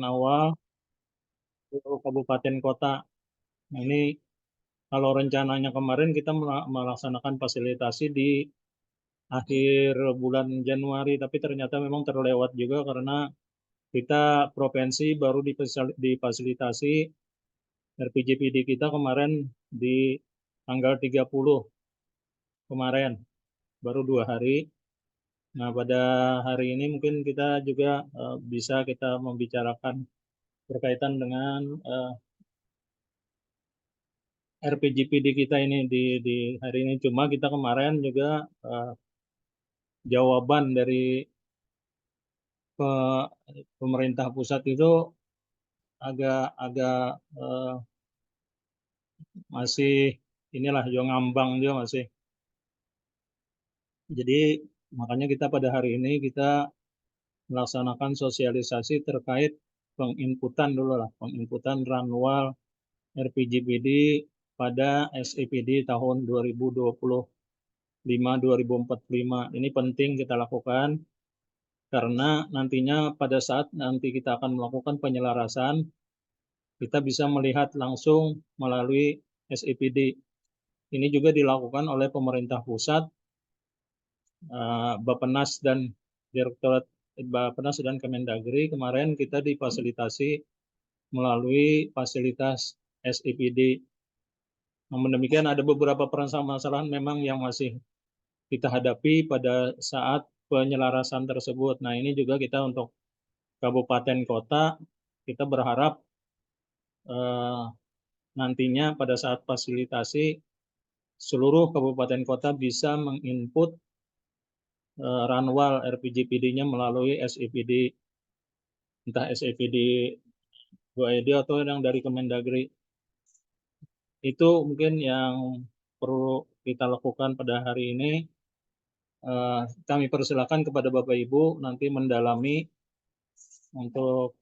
awal seluruh kabupaten kota. Nah, ini kalau rencananya kemarin kita melaksanakan fasilitasi di akhir bulan Januari, tapi ternyata memang terlewat juga karena kita provinsi baru difasilitasi RPJPD kita kemarin di tanggal 30 kemarin, baru 2 hari. Nah, pada hari ini mungkin kita juga bisa kita membicarakan berkaitan dengan RPJPD kita ini di hari ini. Cuma kita kemarin juga jawaban dari pemerintah pusat itu agak masih inilah yang ngambang dia masih. Jadi makanya kita pada hari ini kita melaksanakan sosialisasi terkait penginputan dulu lah, penginputan ranwal RPJPD pada SEPD tahun 2025-2045. Ini penting kita lakukan karena nantinya pada saat nanti kita akan melakukan penyelarasan, kita bisa melihat langsung melalui SEPD. Ini juga dilakukan oleh pemerintah pusat, Bappenas dan Direktorat Bappenas dan Kemendagri. Kemarin kita difasilitasi melalui fasilitas SEPD. Namun demikian ada beberapa permasalahan memang yang masih kita hadapi pada saat penyelarasan tersebut. Nah, ini juga kita untuk kabupaten kota, kita berharap nantinya pada saat fasilitasi seluruh kabupaten kota bisa menginput ranwal RPJPD-nya melalui SEPD, entah SEPD 2ED atau yang dari Kemendagri. Itu mungkin yang perlu kita lakukan pada hari ini. Kami persilakan kepada Bapak Ibu nanti mendalami untuk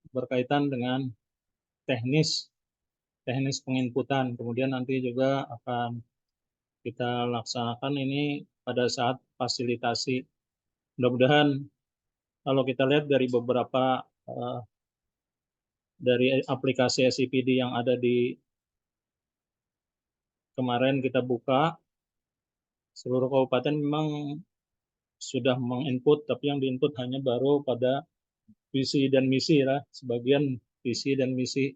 berkaitan dengan teknis teknis penginputan. Kemudian nanti juga akan kita laksanakan ini pada saat fasilitasi. Mudah-mudahan kalau kita lihat dari beberapa dari aplikasi SCPD yang ada di kemarin kita buka, seluruh kabupaten memang sudah menginput, tapi yang diinput hanya baru pada visi dan misi lah. Sebagian visi dan misi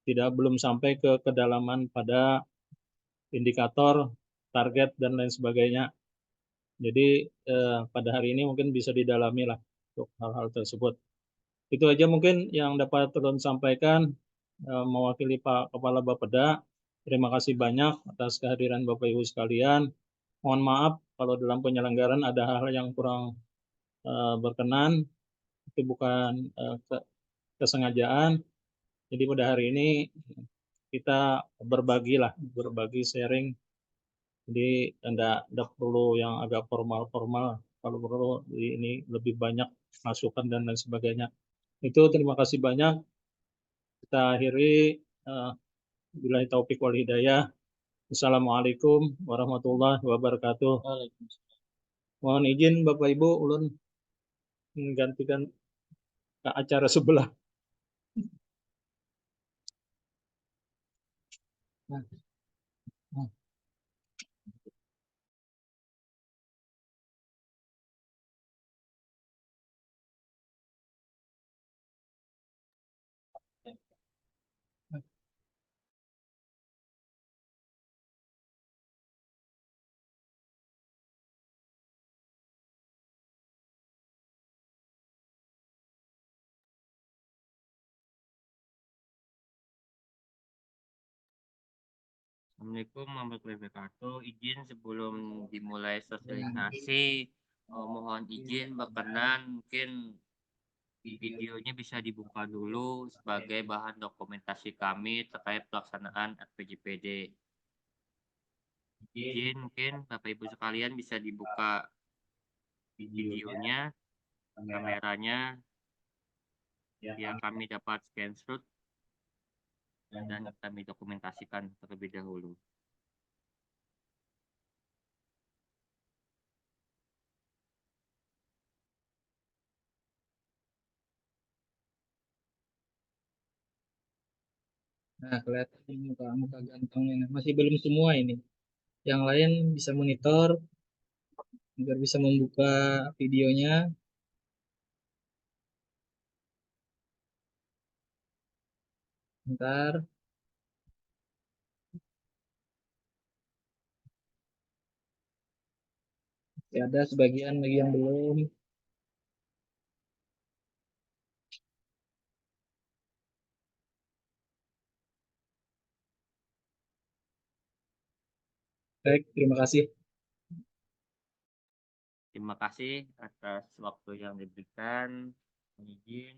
tidak belum sampai ke kedalaman pada indikator, target dan lain sebagainya. Jadi pada hari ini mungkin bisa didalami lah untuk hal-hal tersebut. Itu aja mungkin yang dapat Tulun sampaikan mewakili Pak Kepala Bapeda. Terima kasih banyak atas kehadiran Bapak Ibu sekalian. Mohon maaf kalau dalam penyelenggaraan ada hal yang kurang berkenan, itu bukan kesengajaan. Jadi pada hari ini kita berbagi sharing. Jadi tidak perlu yang agak formal-formal. Kalau perlu ini lebih banyak masukan dan lain sebagainya. Itu terima kasih banyak. Kita akhiri. Billahi taufik wal hidayah. Assalamualaikum warahmatullahi wabarakatuh. Mohon izin Bapak Ibu, ulun menggantikan ke acara sebelah. Assalamualaikum warahmatullahi wabarakatuh. Izin sebelum dimulai sosialisasi, mohon izin berkenan mungkin videonya bisa dibuka dulu sebagai bahan dokumentasi kami terkait pelaksanaan RPJPD. Izin mungkin Bapak Ibu sekalian bisa dibuka videonya, kameranya, biar kami dapat screenshot dan kami dokumentasikan terlebih dahulu. Nah, kelihatan ini muka gantengnya. Nah, masih belum semua ini. Yang lain bisa monitor agar bisa membuka videonya. Ntar ya ada sebagian lagi yang belum. Baik, terima kasih. Terima kasih atas waktu yang diberikan. Izin,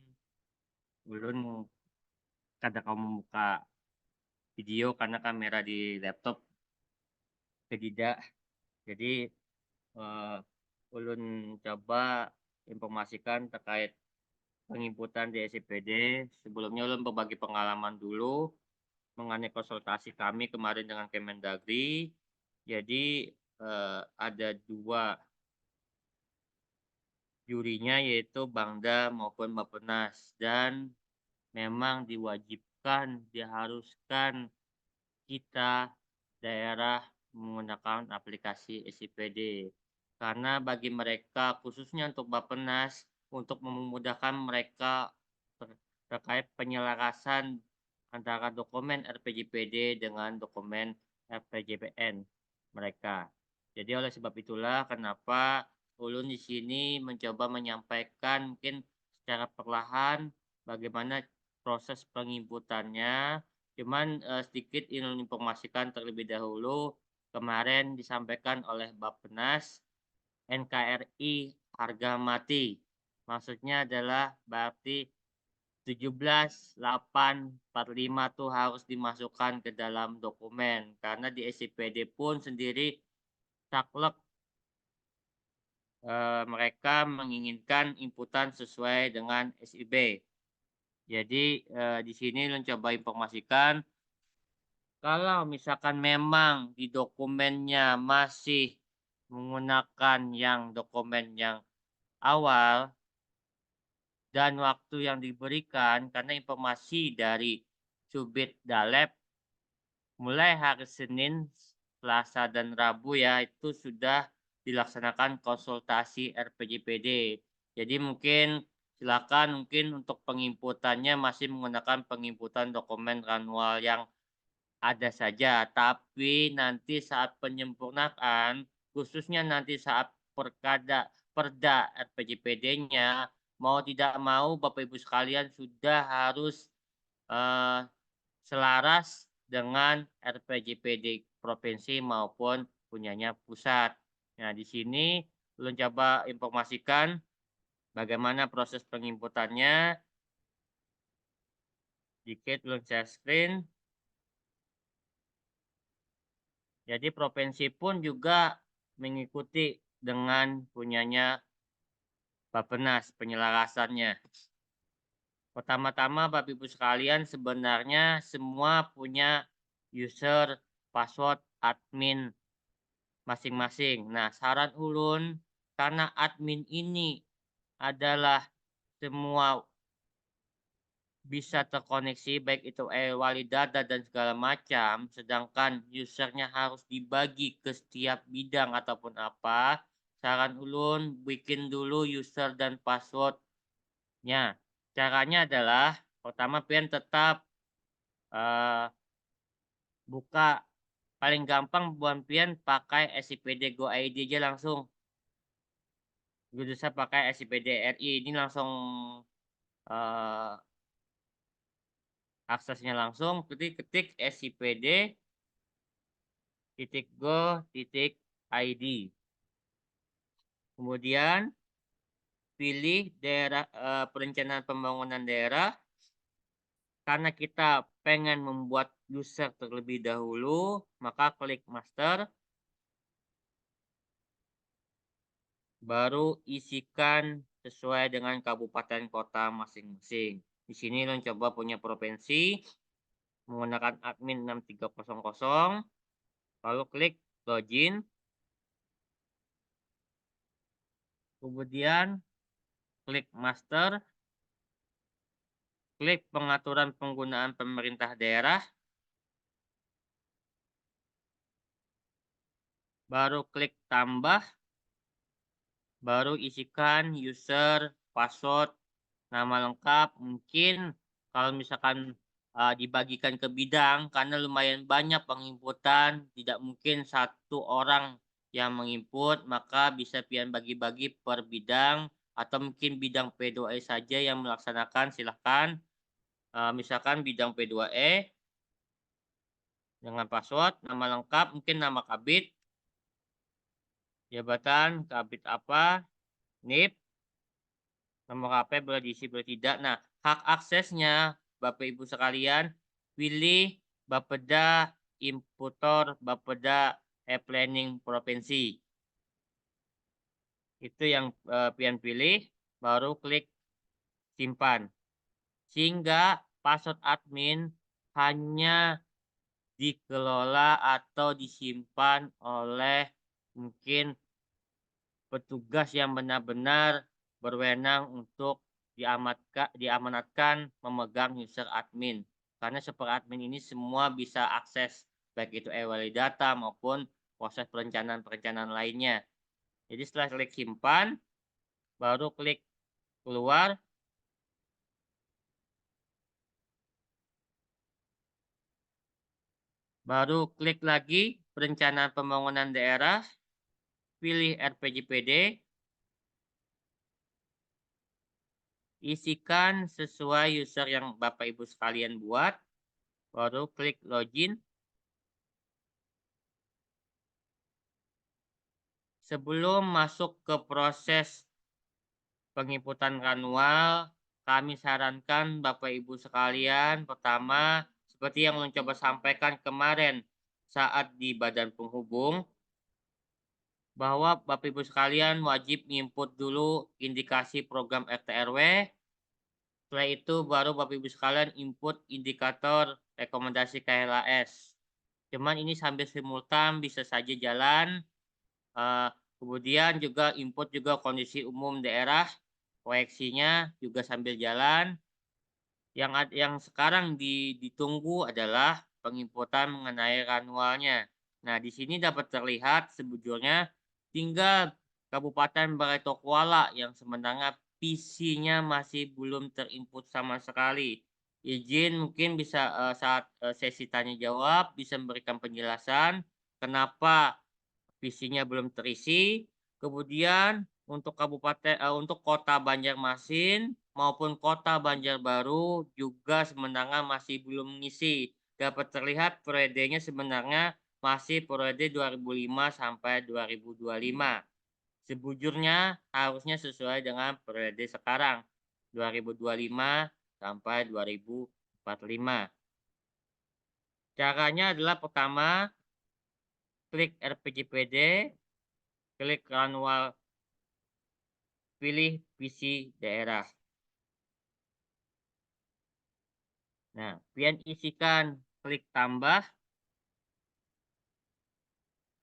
ulun kadang kamu membuka video karena kamera di laptop tidak. Jadi eh, ulun coba informasikan terkait penginputan di SIPD. Sebelumnya ulun berbagi pengalaman dulu mengenai konsultasi kami kemarin dengan Kemendagri. Jadi ada dua jurinya yaitu Bangda maupun Bappenas, dan memang diwajibkan, diharuskan kita daerah menggunakan aplikasi SIPD. Karena bagi mereka khususnya untuk Bappenas untuk memudahkan mereka terkait penyelarasan antara dokumen RPJPD dengan dokumen RPJPN mereka. Jadi oleh sebab itulah kenapa ulun di sini mencoba menyampaikan mungkin secara perlahan bagaimana proses penginputannya. Cuman sedikit ingin informasikan terlebih dahulu, kemarin disampaikan oleh Bappenas NKRI harga mati. Maksudnya adalah berarti 17.845 tuh harus dimasukkan ke dalam dokumen. Karena di SIPD pun sendiri saklek mereka menginginkan inputan sesuai dengan SIB. Jadi di sini mencoba informasikan kalau misalkan memang di dokumennya masih menggunakan yang dokumen yang awal dan waktu yang diberikan karena informasi dari Subit Dalep mulai hari Senin, Selasa dan Rabu ya itu sudah dilaksanakan konsultasi RPJPD. Jadi mungkin silakan mungkin untuk penginputannya masih menggunakan penginputan dokumen manual yang ada saja, tapi nanti saat penyempurnaan, khususnya nanti saat perda RPJPD-nya, mau tidak mau Bapak Ibu sekalian sudah harus eh, selaras dengan RPJPD provinsi maupun punyanya pusat. Nah, di sini belum coba informasikan bagaimana proses penginputannya. Dikit belum share screen. Jadi provinsi pun juga mengikuti dengan punyanya Bappenas penyelarasannya. Pertama-tama Bapak Ibu sekalian sebenarnya semua punya user, password, admin masing-masing. Nah, saran ulun karena admin ini adalah semua bisa terkoneksi baik itu wallet data dan segala macam, sedangkan usernya harus dibagi ke setiap bidang ataupun apa, saran ulun bikin dulu user dan passwordnya. Caranya adalah pertama pian tetap uh, buka paling gampang buat pian pakai SIPD Go ID aja langsung. Gue bisa pakai SIPD RI ini langsung uh, aksesnya langsung ketik SIPD .go.id. Kemudian pilih daerah perencanaan pembangunan daerah. Karena kita pengen membuat user terlebih dahulu, maka klik master. Baru isikan sesuai dengan kabupaten kota masing-masing. Di sini lo coba punya provinsi menggunakan admin 6300, lalu klik login. Kemudian klik master. klik pengaturan penggunaan pemerintah daerah, baru klik tambah, baru isikan user, password, nama lengkap. Mungkin kalau misalkan dibagikan ke bidang, karena lumayan banyak penginputan, tidak mungkin satu orang yang menginput, maka bisa pian bagi-bagi per bidang, atau mungkin bidang P2E saja yang melaksanakan, silahkan. Misalkan bidang P2E dengan password, nama lengkap, mungkin nama kabid, jabatan, kabid apa, NIP, nomor HP boleh diisi boleh tidak. Nah, hak aksesnya Bapak Ibu sekalian, pilih Bapeda Inputor Bapeda e-Planning Provinsi. Itu yang pian pilih, baru klik simpan. Sehingga password admin hanya dikelola atau disimpan oleh mungkin petugas yang benar-benar berwenang untuk diamanatkan memegang user admin. Karena super admin ini semua bisa akses baik itu e-walidata maupun proses perencanaan-perencanaan lainnya. Jadi setelah klik simpan, baru klik keluar. Baru klik lagi perencanaan pembangunan daerah, pilih RPJPD, isikan sesuai user yang Bapak Ibu sekalian buat, baru klik login. Sebelum masuk ke proses penginputan manual, kami sarankan Bapak Ibu sekalian, pertama, seperti yang mencoba sampaikan kemarin saat di Badan Penghubung, bahwa Bapak Ibu sekalian wajib input dulu indikasi program RT/RW. Setelah itu baru Bapak Ibu sekalian input indikator rekomendasi KLAS. Cuman ini sambil simultan bisa saja jalan. Kemudian juga input juga kondisi umum daerah, proyeksinya juga sambil jalan. Yang sekarang ditunggu adalah penginputan mengenai manualnya. Nah, di sini dapat terlihat sebetulnya tinggal Kabupaten Baritokuala yang sebenarnya PC-nya masih belum terinput sama sekali. Izin mungkin bisa saat sesi tanya jawab bisa memberikan penjelasan kenapa PC-nya belum terisi. Kemudian untuk Kota Banjarmasin maupun Kota Banjarbaru juga sebenarnya masih belum mengisi. Dapat terlihat periodenya sebenarnya masih periode 2005 sampai 2025. Sebujurnya harusnya sesuai dengan periode sekarang 2025 sampai 2045. Caranya adalah pertama, klik RPJPD, klik manual, pilih PC daerah. Nah, pian isikan klik tambah,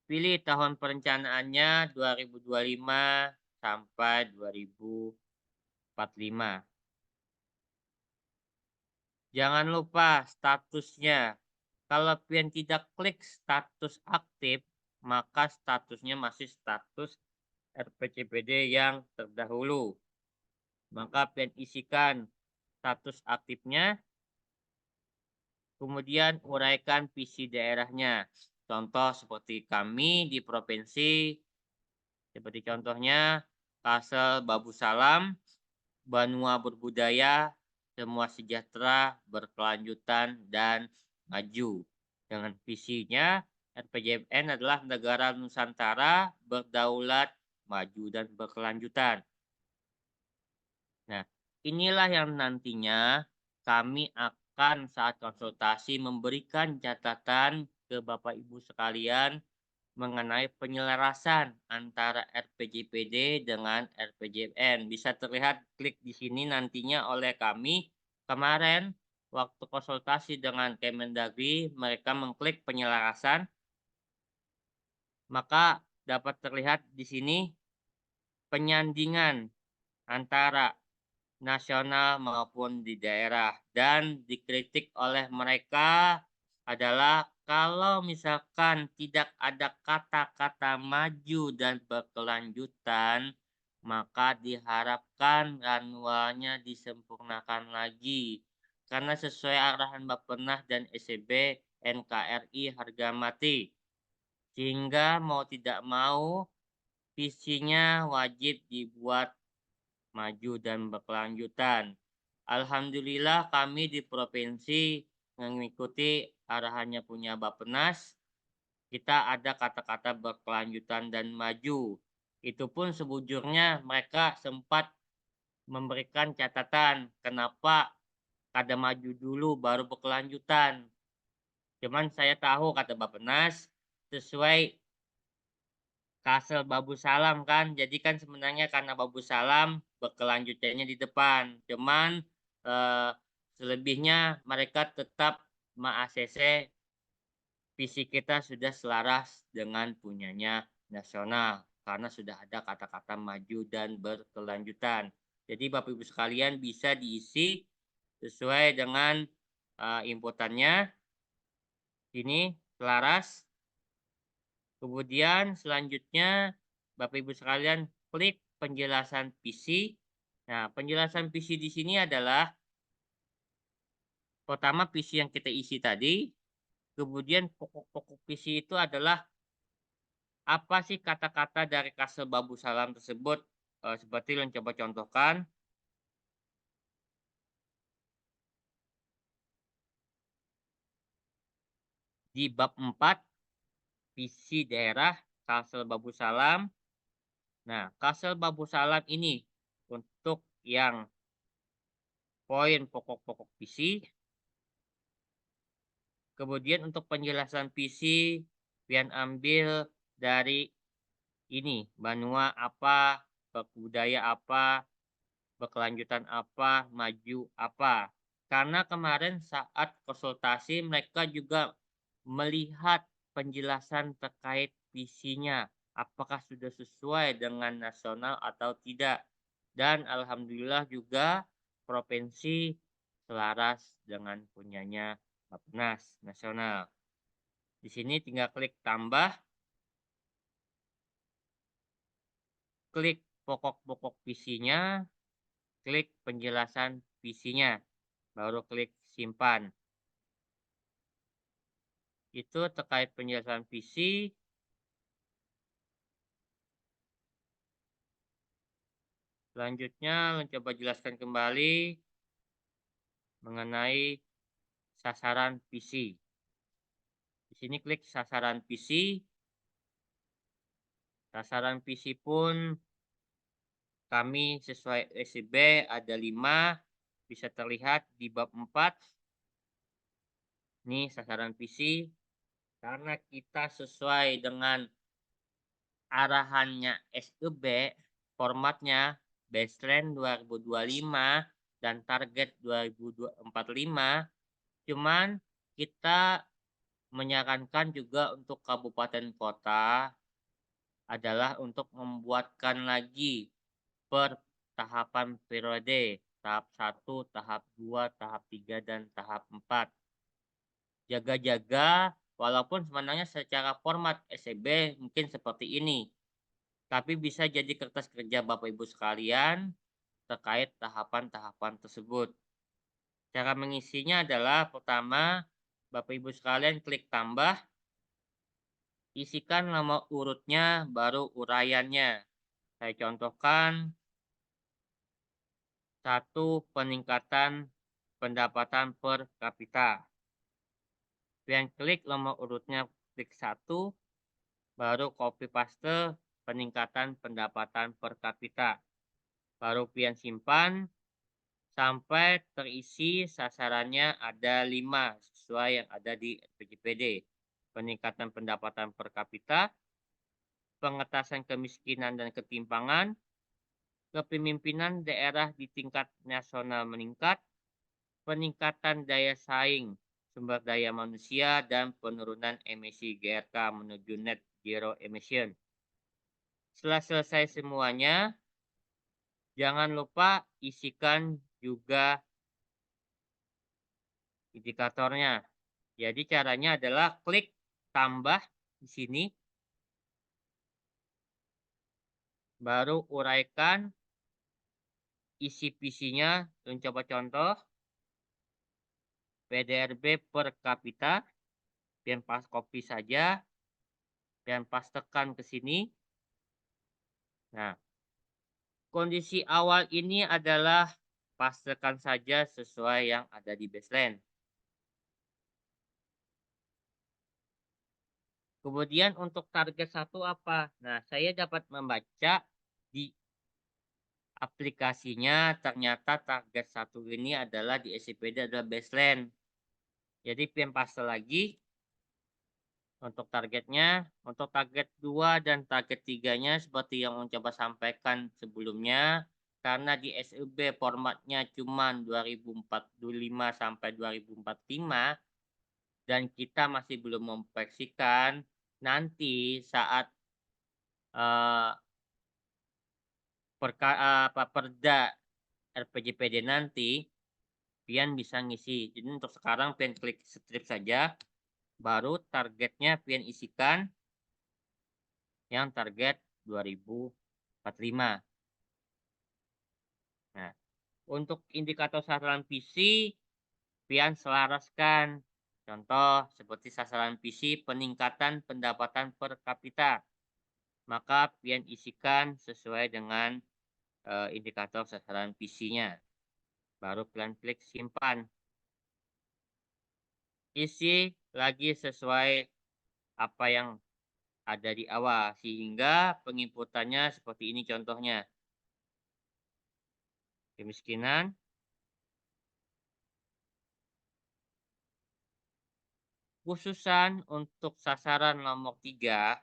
pilih tahun perencanaannya 2025 sampai 2045. Jangan lupa statusnya. Kalau pian tidak klik status aktif, maka statusnya masih status RPJPD yang terdahulu. Maka pian isikan status aktifnya, kemudian uraikan visi daerahnya. Contoh seperti kami di provinsi, seperti contohnya Kasel Babu Salam, Banua berbudaya, semua sejahtera, berkelanjutan, dan maju. Dengan visinya, RPJMN adalah negara Nusantara berdaulat, maju, dan berkelanjutan. Nah, inilah yang nantinya kami akan saat konsultasi memberikan catatan ke Bapak Ibu sekalian mengenai penyelarasan antara RPJPD dengan RPJMN. Bisa terlihat klik di sini nantinya oleh kami. Kemarin waktu konsultasi dengan Kemendagri, mereka mengklik penyelarasan. Maka dapat terlihat di sini penyandingan antara nasional maupun di daerah. Dan dikritik oleh mereka adalah kalau misalkan tidak ada kata-kata maju dan berkelanjutan, maka diharapkan manualnya disempurnakan lagi. Karena sesuai arahan Bappenas dan SCB NKRI harga mati. Sehingga mau tidak mau visinya wajib dibuat maju dan berkelanjutan. Alhamdulillah kami di provinsi mengikuti arahannya punya Bappenas. Kita ada kata-kata berkelanjutan dan maju. Itu pun sebujurnya mereka sempat memberikan catatan kenapa kada maju dulu baru berkelanjutan. Cuman saya tahu kata Bappenas sesuai Kasel Babu Salam kan. Jadi kan sebenarnya karena Babu Salam berkelanjutannya di depan. Cuman eh, selebihnya mereka tetap ma-ACC visi kita sudah selaras dengan punyanya nasional karena sudah ada kata-kata maju dan berkelanjutan. Jadi Bapak Ibu sekalian bisa diisi sesuai dengan inputannya. Ini selaras. Kemudian selanjutnya Bapak Ibu sekalian klik penjelasan visi. Nah, penjelasan visi di sini adalah pertama visi yang kita isi tadi, kemudian pokok-pokok visi itu adalah apa sih kata-kata dari Kasel Babu Salam tersebut, seperti yang coba contohkan. Di bab 4, visi daerah Kasel Babu Salam. Nah, Kasel Babu Salam ini untuk yang poin pokok-pokok visi. Kemudian untuk penjelasan visi, pian ambil dari ini, Banua apa, budaya apa, berkelanjutan apa, maju apa. Karena kemarin saat konsultasi mereka juga melihat penjelasan terkait visinya. Apakah sudah sesuai dengan nasional atau tidak. Dan alhamdulillah juga provinsi selaras dengan punyanya Bappenas nasional. Di sini tinggal klik tambah, klik pokok-pokok visinya, klik penjelasan visinya, baru klik simpan. Itu terkait penjelasan visi. Selanjutnya, mencoba jelaskan kembali mengenai sasaran visi. Di sini klik sasaran visi. Sasaran visi pun kami sesuai SCB ada 5, bisa terlihat di bab 4. Ini sasaran visi. Karena kita sesuai dengan arahannya SEB, formatnya baseline 2025 dan target 2045. Cuman kita menyarankan juga untuk kabupaten kota adalah untuk membuatkan lagi per tahapan periode, tahap 1, tahap 2, tahap 3, dan tahap 4. Jaga-jaga, walaupun sebenarnya secara format SCB mungkin seperti ini. Tapi bisa jadi kertas kerja Bapak Ibu sekalian terkait tahapan-tahapan tersebut. Cara mengisinya adalah pertama, Bapak Ibu sekalian klik tambah, isikan nomor urutnya baru uraiannya. Saya contohkan, 1. Peningkatan pendapatan per kapita. Kemudian klik nomor urutnya, klik 1, baru copy paste peningkatan pendapatan per kapita. Baru pian simpan sampai terisi sasarannya ada 5 sesuai yang ada di PJPD. Peningkatan pendapatan per kapita, pengentasan kemiskinan dan ketimpangan, kepemimpinan daerah di tingkat nasional meningkat, peningkatan daya saing sumber daya manusia, dan penurunan emisi GRK menuju net zero emission. Setelah selesai semuanya, Jangan lupa isikan juga indikatornya. Jadi caranya adalah klik tambah di sini, baru uraikan isi visinya dan coba contoh PDRB per kapita dan pas copy saja dan pastekan ke sini. Nah, kondisi awal ini adalah pastekan saja sesuai yang ada di baseline. Kemudian untuk target satu apa? Nah, saya dapat membaca di aplikasinya ternyata target satu ini adalah di SCPD adalah baseline. Jadi PM paste lagi untuk targetnya. Untuk target 2 dan target 3-nya seperti yang coba sampaikan sebelumnya. Karena di SUB formatnya cuma 2045 sampai 2045 dan kita masih belum memproyeksikan nanti saat eh, perda RPJPD nanti pian bisa ngisi. Jadi untuk sekarang pian klik strip saja, baru targetnya pian isikan yang target 2045. Nah, untuk indikator sasaran visi pian selaraskan. Contoh seperti sasaran visi peningkatan pendapatan per kapita. Maka pian isikan sesuai dengan indikator sasaran visinya. Baru pian klik simpan. Isi lagi sesuai apa yang ada di awal sehingga penginputannya seperti ini contohnya. Kemiskinan, khususan untuk sasaran nomor 3,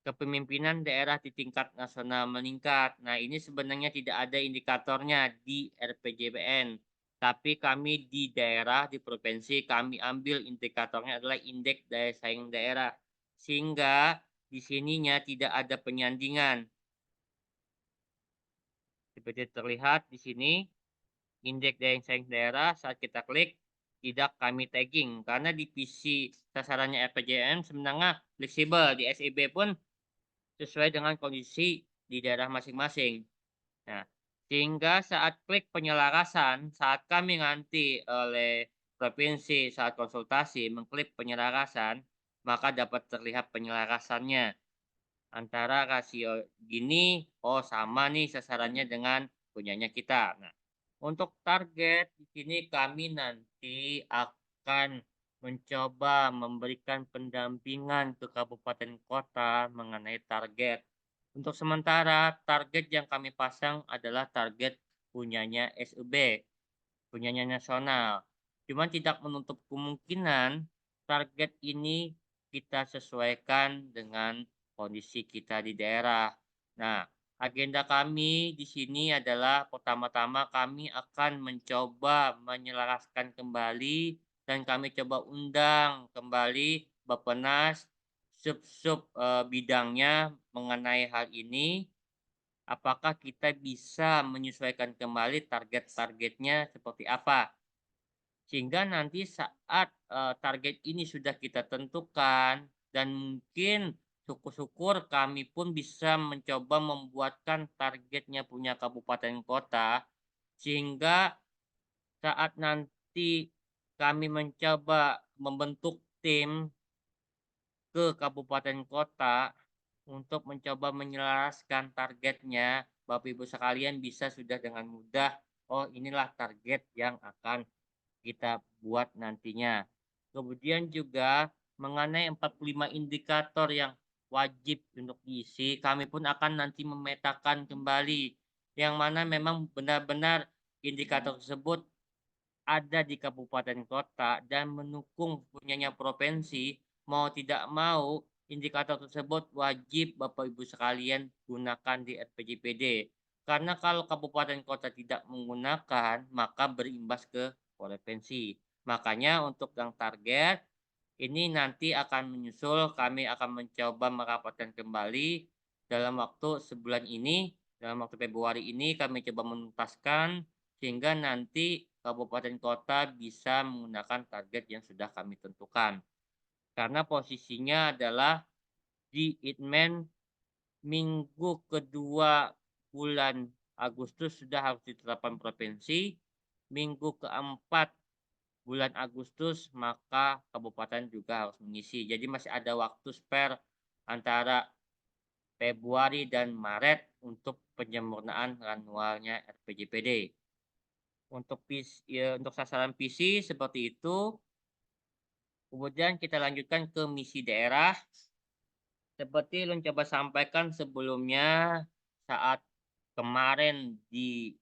kepemimpinan daerah di tingkat nasional meningkat. Nah, ini sebenarnya tidak ada indikatornya di RPJPN. Tapi kami di daerah, di provinsi, kami ambil indikatornya adalah indeks daya saing daerah. Sehingga di sininya tidak ada penyandingan. Seperti terlihat di sini, indeks daya saing daerah saat kita klik tidak kami tagging karena di PC sasarannya RPJM sebenarnya fleksibel di SIB pun sesuai dengan kondisi di daerah masing-masing. Nah, sehingga saat klik penyelarasan, saat kami nanti oleh provinsi saat konsultasi mengklik penyelarasan, maka dapat terlihat penyelarasannya antara rasio gini, oh sama nih sasarannya dengan punyanya kita. Nah, untuk target di sini kami nanti akan mencoba memberikan pendampingan ke kabupaten kota mengenai target. Untuk sementara, target yang kami pasang adalah target punyanya SUB, punyanya nasional. Cuma tidak menutup kemungkinan target ini kita sesuaikan dengan kondisi kita di daerah. Nah, agenda kami di sini adalah pertama-tama kami akan mencoba menyelaraskan kembali dan kami coba undang kembali Bappenas sub-sub bidangnya mengenai hal ini. Apakah kita bisa menyesuaikan kembali target-targetnya seperti apa? Sehingga nanti saat target ini sudah kita tentukan dan mungkin syukur-syukur kami pun bisa mencoba membuatkan targetnya punya kabupaten kota sehingga saat nanti kami mencoba membentuk tim ke kabupaten kota untuk mencoba menyelaraskan targetnya, Bapak Ibu sekalian bisa sudah dengan mudah, oh inilah target yang akan kita buat nantinya. Kemudian juga mengenai 45 indikator yang wajib untuk diisi, kami pun akan nanti memetakan kembali yang mana memang benar-benar indikator tersebut ada di kabupaten kota dan mendukung punyanya provinsi, mau tidak mau indikator tersebut wajib Bapak Ibu sekalian gunakan di RPJPD. Karena kalau kabupaten kota tidak menggunakan, maka berimbas ke provinsi. Makanya untuk yang target, ini nanti akan menyusul, kami akan mencoba merapatkan kembali dalam waktu sebulan ini Dalam waktu Februari ini kami coba menuntaskan sehingga nanti kabupaten kota bisa menggunakan target yang sudah kami tentukan. Karena posisinya adalah di Itmen minggu kedua bulan Agustus sudah harus ditetapkan provinsi, minggu keempat bulan Agustus maka kabupaten juga harus mengisi. Jadi masih ada waktu spare antara Februari dan Maret untuk penyempurnaan manualnya RPJPD. Untuk sasaran visi seperti itu. Kemudian kita lanjutkan ke misi daerah. Seperti yang coba sampaikan sebelumnya saat kemarin di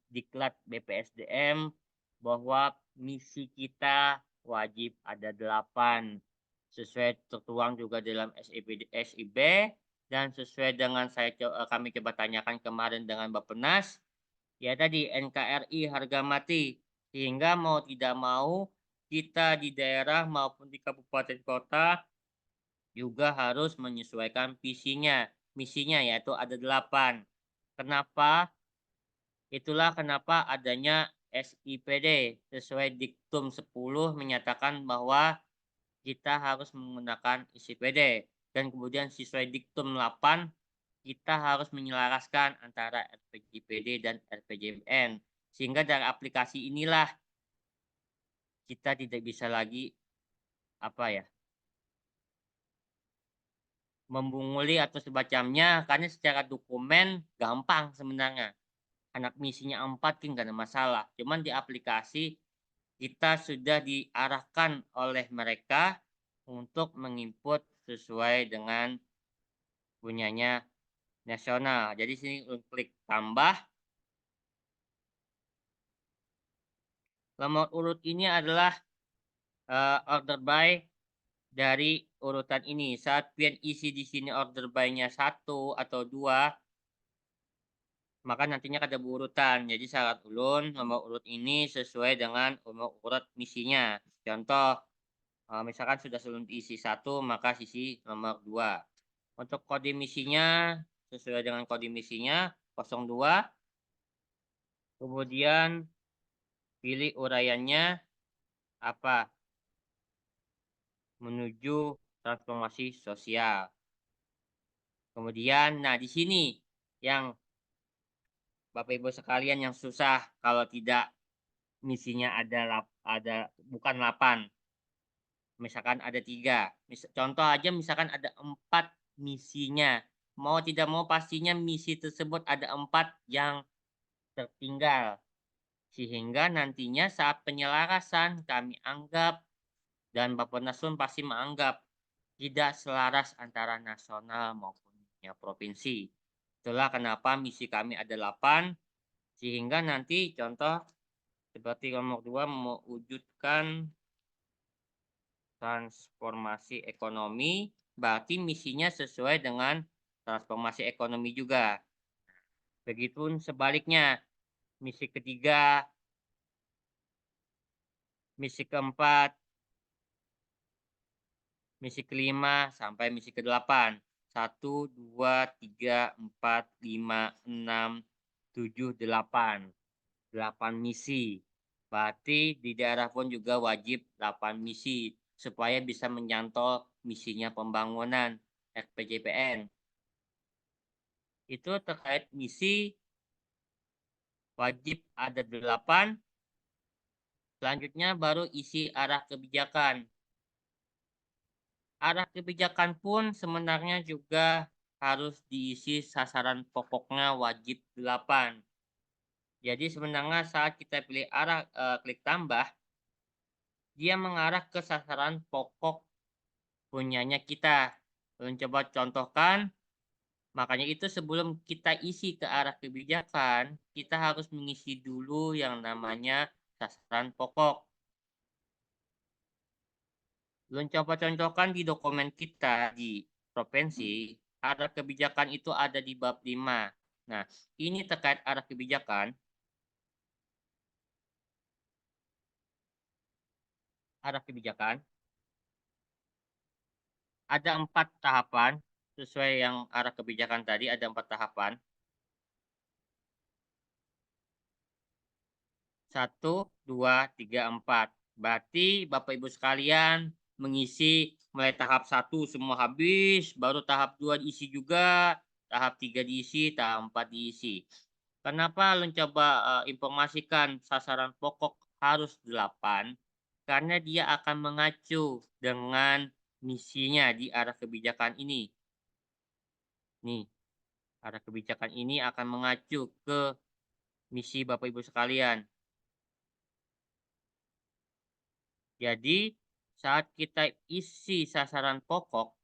Diklat BPSDM bahwa misi kita wajib ada 8 sesuai tertuang juga dalam SIB dan sesuai dengan kami coba tanyakan kemarin dengan Bappenas, ya tadi NKRI harga mati. Sehingga mau tidak mau kita di daerah maupun di kabupaten kota juga harus menyesuaikan misinya yaitu ada 8. Kenapa? Itulah kenapa adanya SIPD sesuai Diktum 10 menyatakan bahwa kita harus menggunakan SIPD dan kemudian sesuai Diktum 8 kita harus menyelaraskan antara RPJPD dan RPJMN sehingga dari aplikasi inilah kita tidak bisa lagi membunguli atau semacamnya karena secara dokumen gampang sebenarnya. Anak misinya 4 kan nggak ada masalah. Cuman di aplikasi kita sudah diarahkan oleh mereka untuk menginput sesuai dengan punyanya nasional. Jadi sini klik tambah. Nomor urut ini adalah order by dari urutan ini. Saat pian isi di sini order by-nya 1 atau 2, maka nantinya ada berurutan. Jadi syarat ulun nomor urut ini sesuai dengan nomor urut misinya. Contoh, misalkan sudah ulun isi 1, maka sisi nomor 2. Untuk kode misinya sesuai dengan kode misinya 02. Kemudian pilih uraiannya apa? Menuju transformasi sosial. Kemudian, nah di sini yang Bapak Ibu sekalian yang susah kalau tidak misinya bukan 8. Misalkan ada 3. Contoh aja misalkan ada 4 misinya. Mau tidak mau pastinya misi tersebut ada 4 yang tertinggal. Sehingga nantinya saat penyelarasan kami anggap dan Bappenas pun pasti menganggap tidak selaras antara nasional maupun provinsi. Itulah kenapa misi kami ada 8. Sehingga nanti contoh seperti nomor 2 mewujudkan transformasi ekonomi, berarti misinya sesuai dengan transformasi ekonomi juga. Begitupun sebaliknya, misi ketiga, misi keempat, misi kelima, sampai misi ke-8. 1, 2, 3, 4, 5, 6, 7, 8. 8 misi. Berarti di daerah pun juga wajib 8 misi supaya bisa menyantol misinya pembangunan RPJPN. Itu terkait misi wajib ada 8. Selanjutnya baru isi arah kebijakan. Arah kebijakan pun sebenarnya juga harus diisi sasaran pokoknya wajib 8. Jadi sebenarnya saat kita pilih arah klik tambah, dia mengarah ke sasaran pokok punyanya kita. Coba contohkan, makanya itu sebelum kita isi ke arah kebijakan, kita harus mengisi dulu yang namanya sasaran pokok. Belum coba contohkan di dokumen kita di provinsi, arah kebijakan itu ada di bab 5. Nah, ini terkait arah kebijakan. Arah kebijakan. Ada 4 tahapan. sesuai yang arah kebijakan tadi ada 4 tahapan. 1, 2, 3, 4. Berarti Bapak Ibu sekalian mengisi mulai tahap 1 semua habis, baru tahap 2 diisi juga, tahap 3 diisi, tahap 4 diisi. Kenapa Alun coba informasikan sasaran pokok harus 8? Karena dia akan mengacu dengan misinya di arah kebijakan ini. Nih, arah kebijakan ini akan mengacu ke misi Bapak Ibu sekalian. Jadi, saat kita isi sasaran pokok,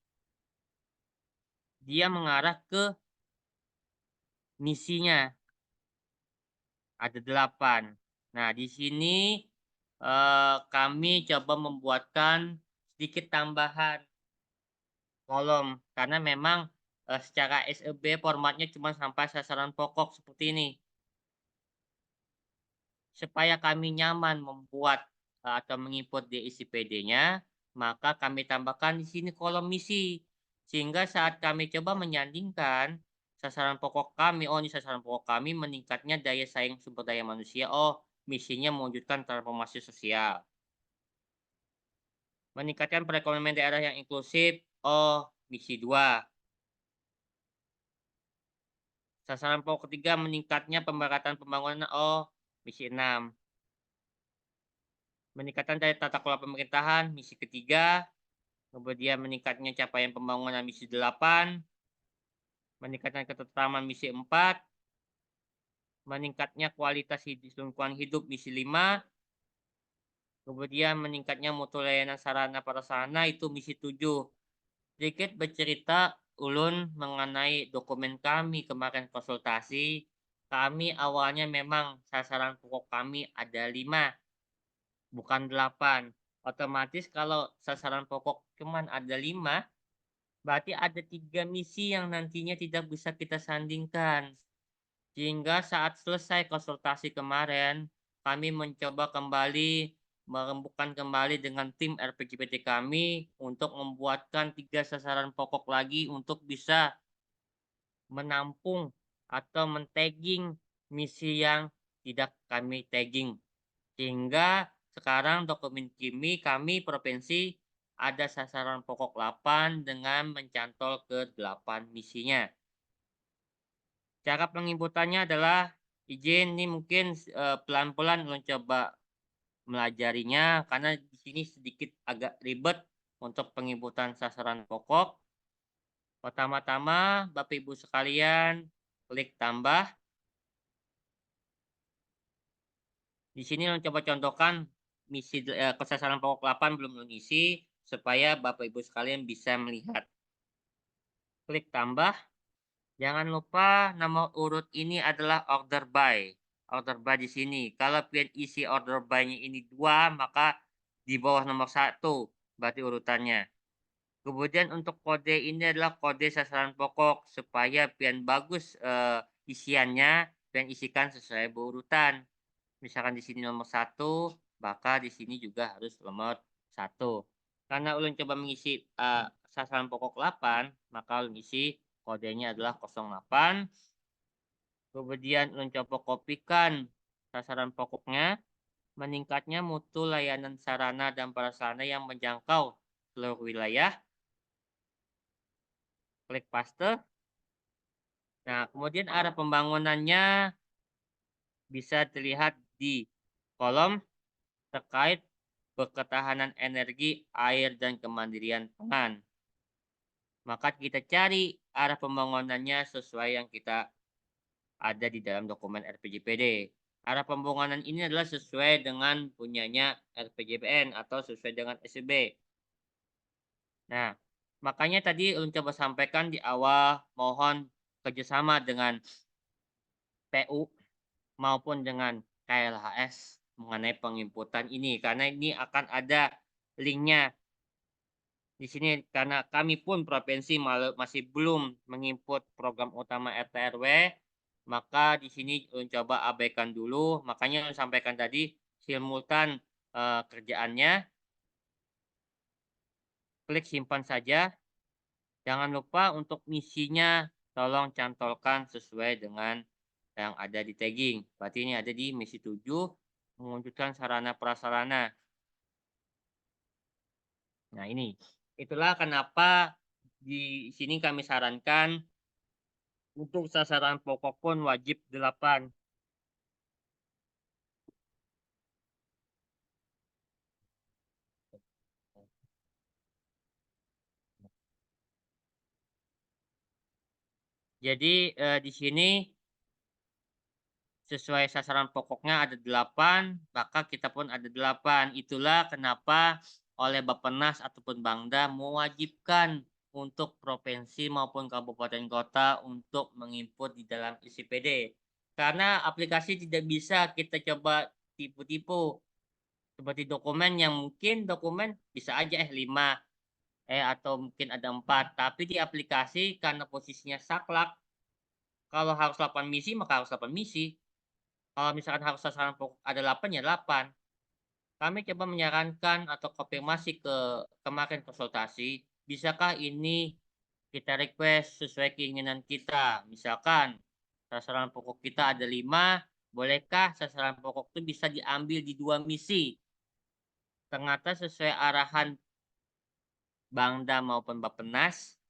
dia mengarah ke misinya. Ada 8. Nah, di sini kami coba membuatkan sedikit tambahan kolom karena memang secara SEB formatnya cuma sampai sasaran pokok seperti ini. Supaya kami nyaman membuat atau menginput diisi PD-nya, maka kami tambahkan di sini kolom misi. Sehingga saat kami coba menyandingkan sasaran pokok kami, oh ini sasaran pokok kami meningkatnya daya saing sumber daya manusia, oh misinya mewujudkan transformasi sosial. Meningkatkan perekonomian daerah yang inklusif, oh misi 2. Sasaran pokok ketiga meningkatnya pemerataan pembangunan, oh misi 6. Meningkatkan daya tata kelola pemerintahan, misi ketiga. Kemudian meningkatnya capaian pembangunan, misi 8. Meningkatkan ketentraman, misi 4. Meningkatnya kualitas lingkungan hidup, misi 5. Kemudian meningkatnya mutu layanan sarana prasarana, itu misi 7. Sedikit bercerita ulun mengenai dokumen kami kemarin konsultasi. Kami awalnya memang sasaran pokok kami ada 5. Bukan 8. Otomatis kalau sasaran pokok cuman ada 5, berarti ada 3 misi yang nantinya tidak bisa kita sandingkan. Sehingga saat selesai konsultasi kemarin, kami mencoba kembali merembukan kembali dengan tim RPJPT kami untuk membuatkan 3 sasaran pokok lagi untuk bisa menampung atau men-tagging misi yang tidak kami tagging. Sehingga sekarang dokumen kami provinsi ada sasaran pokok 8 dengan mencantol ke 8 misinya. Cara penginputannya adalah izin ini mungkin pelan-pelan mencoba melajarinya karena di sini sedikit agak ribet untuk penginputan sasaran pokok. Pertama-tama Bapak Ibu sekalian klik tambah. Di sini coba contohkan misi sasaran pokok 8 belum mengisi supaya Bapak Ibu sekalian bisa melihat. Klik tambah. Jangan lupa nomor urut ini adalah order by. Order by di sini. Kalau pian isi order by-nya ini 2, maka di bawah nomor 1 berarti urutannya. Kemudian untuk kode ini adalah kode sasaran pokok supaya pian bagus isiannya, pian isikan sesuai berurutan. Misalkan di sini nomor 1, maka di sini juga harus nomor 1. Karena ulun coba mengisi sasaran pokok 8, maka ulun isi kodenya adalah 08. Kemudian ulun coba kopikan sasaran pokoknya, meningkatnya mutu layanan sarana dan prasarana yang menjangkau seluruh wilayah. Klik paste. Nah, kemudian arah pembangunannya bisa dilihat di kolom terkait ketahanan energi, air, dan kemandirian pangan. Maka kita cari arah pembangunannya sesuai yang kita ada di dalam dokumen RPJPD. Arah pembangunan ini adalah sesuai dengan punyanya RPJPN atau sesuai dengan SEB. Nah, makanya tadi ulun coba sampaikan di awal, mohon kerjasama dengan PU maupun dengan KLHS mengenai penginputan ini karena ini akan ada linknya di sini karena kami pun provinsi masih belum menginput program utama RT RW, maka di sini coba abaikan dulu. Makanya sampaikan tadi simultan kerjaannya, klik simpan saja. Jangan lupa untuk misinya tolong cantolkan sesuai dengan yang ada di tagging. Berarti ini ada di misi 7, mewujudkan sarana prasarana. Nah ini, itulah kenapa di sini kami sarankan untuk sasaran pokok pun wajib 8. Jadi di sini sesuai sasaran pokoknya ada 8, maka kita pun ada 8. Itulah kenapa oleh Bappenas ataupun Bangda mewajibkan untuk provinsi maupun kabupaten kota untuk menginput di dalam ICPD. Karena aplikasi tidak bisa kita coba tipu-tipu. Seperti dokumen yang mungkin dokumen bisa aja 5, atau mungkin ada 4. Tapi di aplikasi karena posisinya saklek, kalau harus 8 misi maka harus 8 misi. Kalau misalkan harus sasaran pokok ada 8, ya 8. Kami coba menyarankan atau konfirmasi ke kemarin konsultasi, bisakah ini kita request sesuai keinginan kita? Misalkan sasaran pokok kita ada 5, bolehkah sasaran pokok itu bisa diambil di 2 misi? Ternyata sesuai arahan Bangda maupun Bappenas,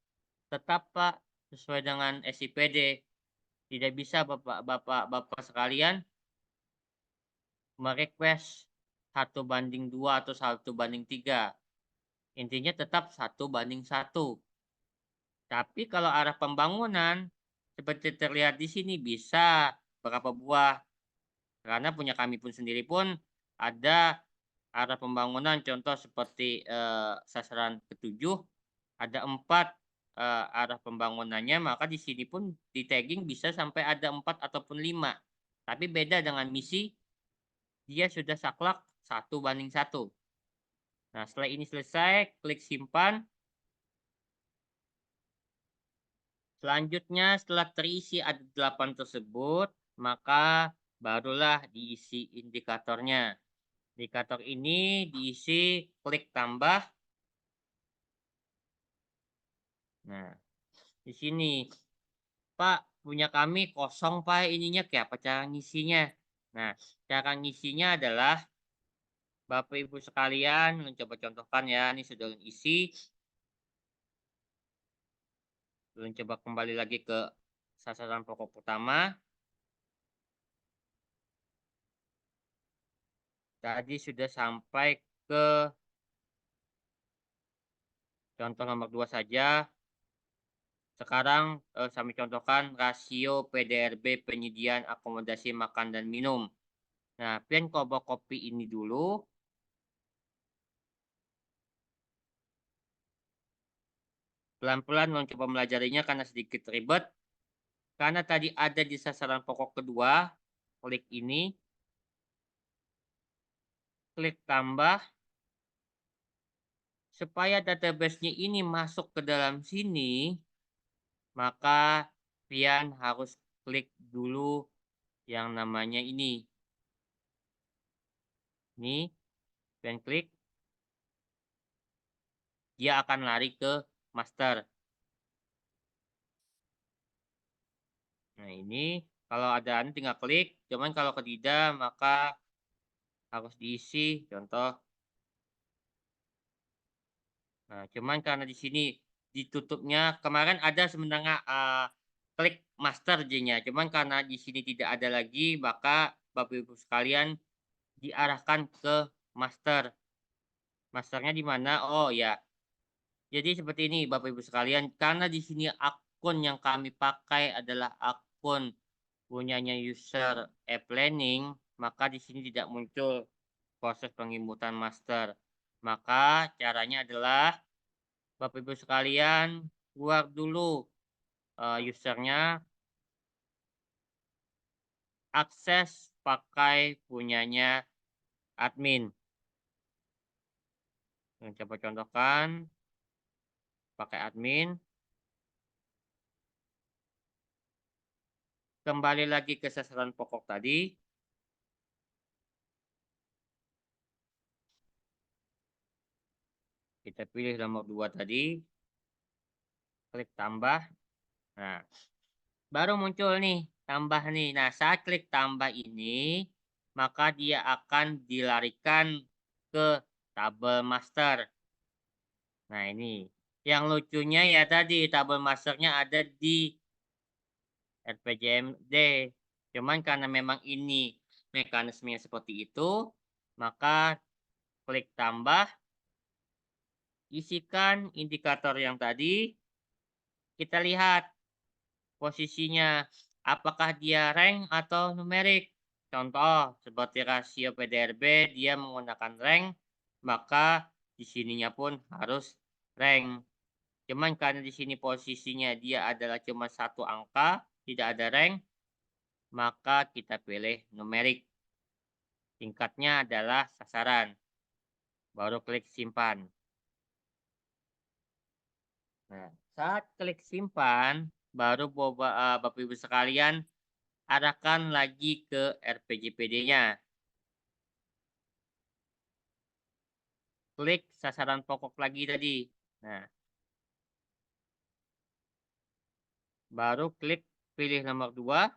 tetap Pak, sesuai dengan SIPD. Tidak bisa Bapak sekalian merequest 1:2 atau 1:3. Intinya tetap 1:1. Tapi kalau arah pembangunan seperti terlihat di sini bisa berapa buah. Karena punya kami pun sendiri pun ada arah pembangunan contoh seperti sasaran ketujuh ada 4 arah pembangunannya, maka di sini pun di tagging bisa sampai ada 4 ataupun 5. Tapi beda dengan misi, dia sudah saklek 1:1. Nah, setelah ini selesai, klik simpan. Selanjutnya setelah terisi ada 8 tersebut, maka barulah diisi indikatornya. Indikator ini diisi klik tambah. Nah, di sini, Pak, punya kami kosong Pak ininya, kayak apa cara ngisinya? Nah, cara ngisinya adalah Bapak Ibu sekalian, mencoba contohkan ya, ini sudah isi. Coba kembali lagi ke sasaran pokok pertama. Tadi sudah sampai ke contoh nomor 2 saja. Sekarang kami contohkan rasio PDRB penyediaan akomodasi makan dan minum. Nah, pian coba copy ini dulu. Pelan-pelan mencoba melajarinya karena sedikit ribet. Karena tadi ada di sasaran pokok kedua, klik ini. Klik tambah. Supaya database-nya ini masuk ke dalam sini, maka pian harus klik dulu yang namanya ini. Ini, pian klik. Dia akan lari ke master. Nah ini, kalau ada ini tinggal klik. Cuman kalau tidak, maka harus diisi. Contoh. Nah, cuman karena di sini ditutupnya, kemarin ada sebenarnya klik master J-nya. Cuman karena di sini tidak ada lagi, maka Bapak Ibu sekalian diarahkan ke master. Masternya di mana? Oh ya. Jadi seperti ini Bapak Ibu sekalian, karena di sini akun yang kami pakai adalah akun punyanya user e-planning, maka di sini tidak muncul proses penginputan master. Maka caranya adalah Bapak Ibu sekalian keluar dulu usernya, akses pakai punyanya admin. Coba contohkan pakai admin. Kembali lagi ke sasaran pokok tadi. Kita pilih nomor 2 tadi. Klik tambah. Nah, baru muncul nih, tambah nih. Nah, saat klik tambah ini, maka dia akan dilarikan ke tabel master. Nah, ini. Yang lucunya ya tadi, tabel masternya ada di RPJMD. Cuman karena memang ini mekanismenya seperti itu, maka klik tambah, isikan indikator yang tadi, kita lihat posisinya, apakah dia rank atau numerik. Contoh, seperti rasio PDRB, dia menggunakan rank, maka di sininya pun harus rank. Cuman karena di sini posisinya dia adalah cuma satu angka, tidak ada rank, maka kita pilih numerik. Tingkatnya adalah sasaran. Baru klik simpan. Nah, saat klik simpan, baru Bapak Ibu sekalian arahkan lagi ke RPJPD-nya. Klik sasaran pokok lagi tadi. Nah, baru klik pilih nomor 2.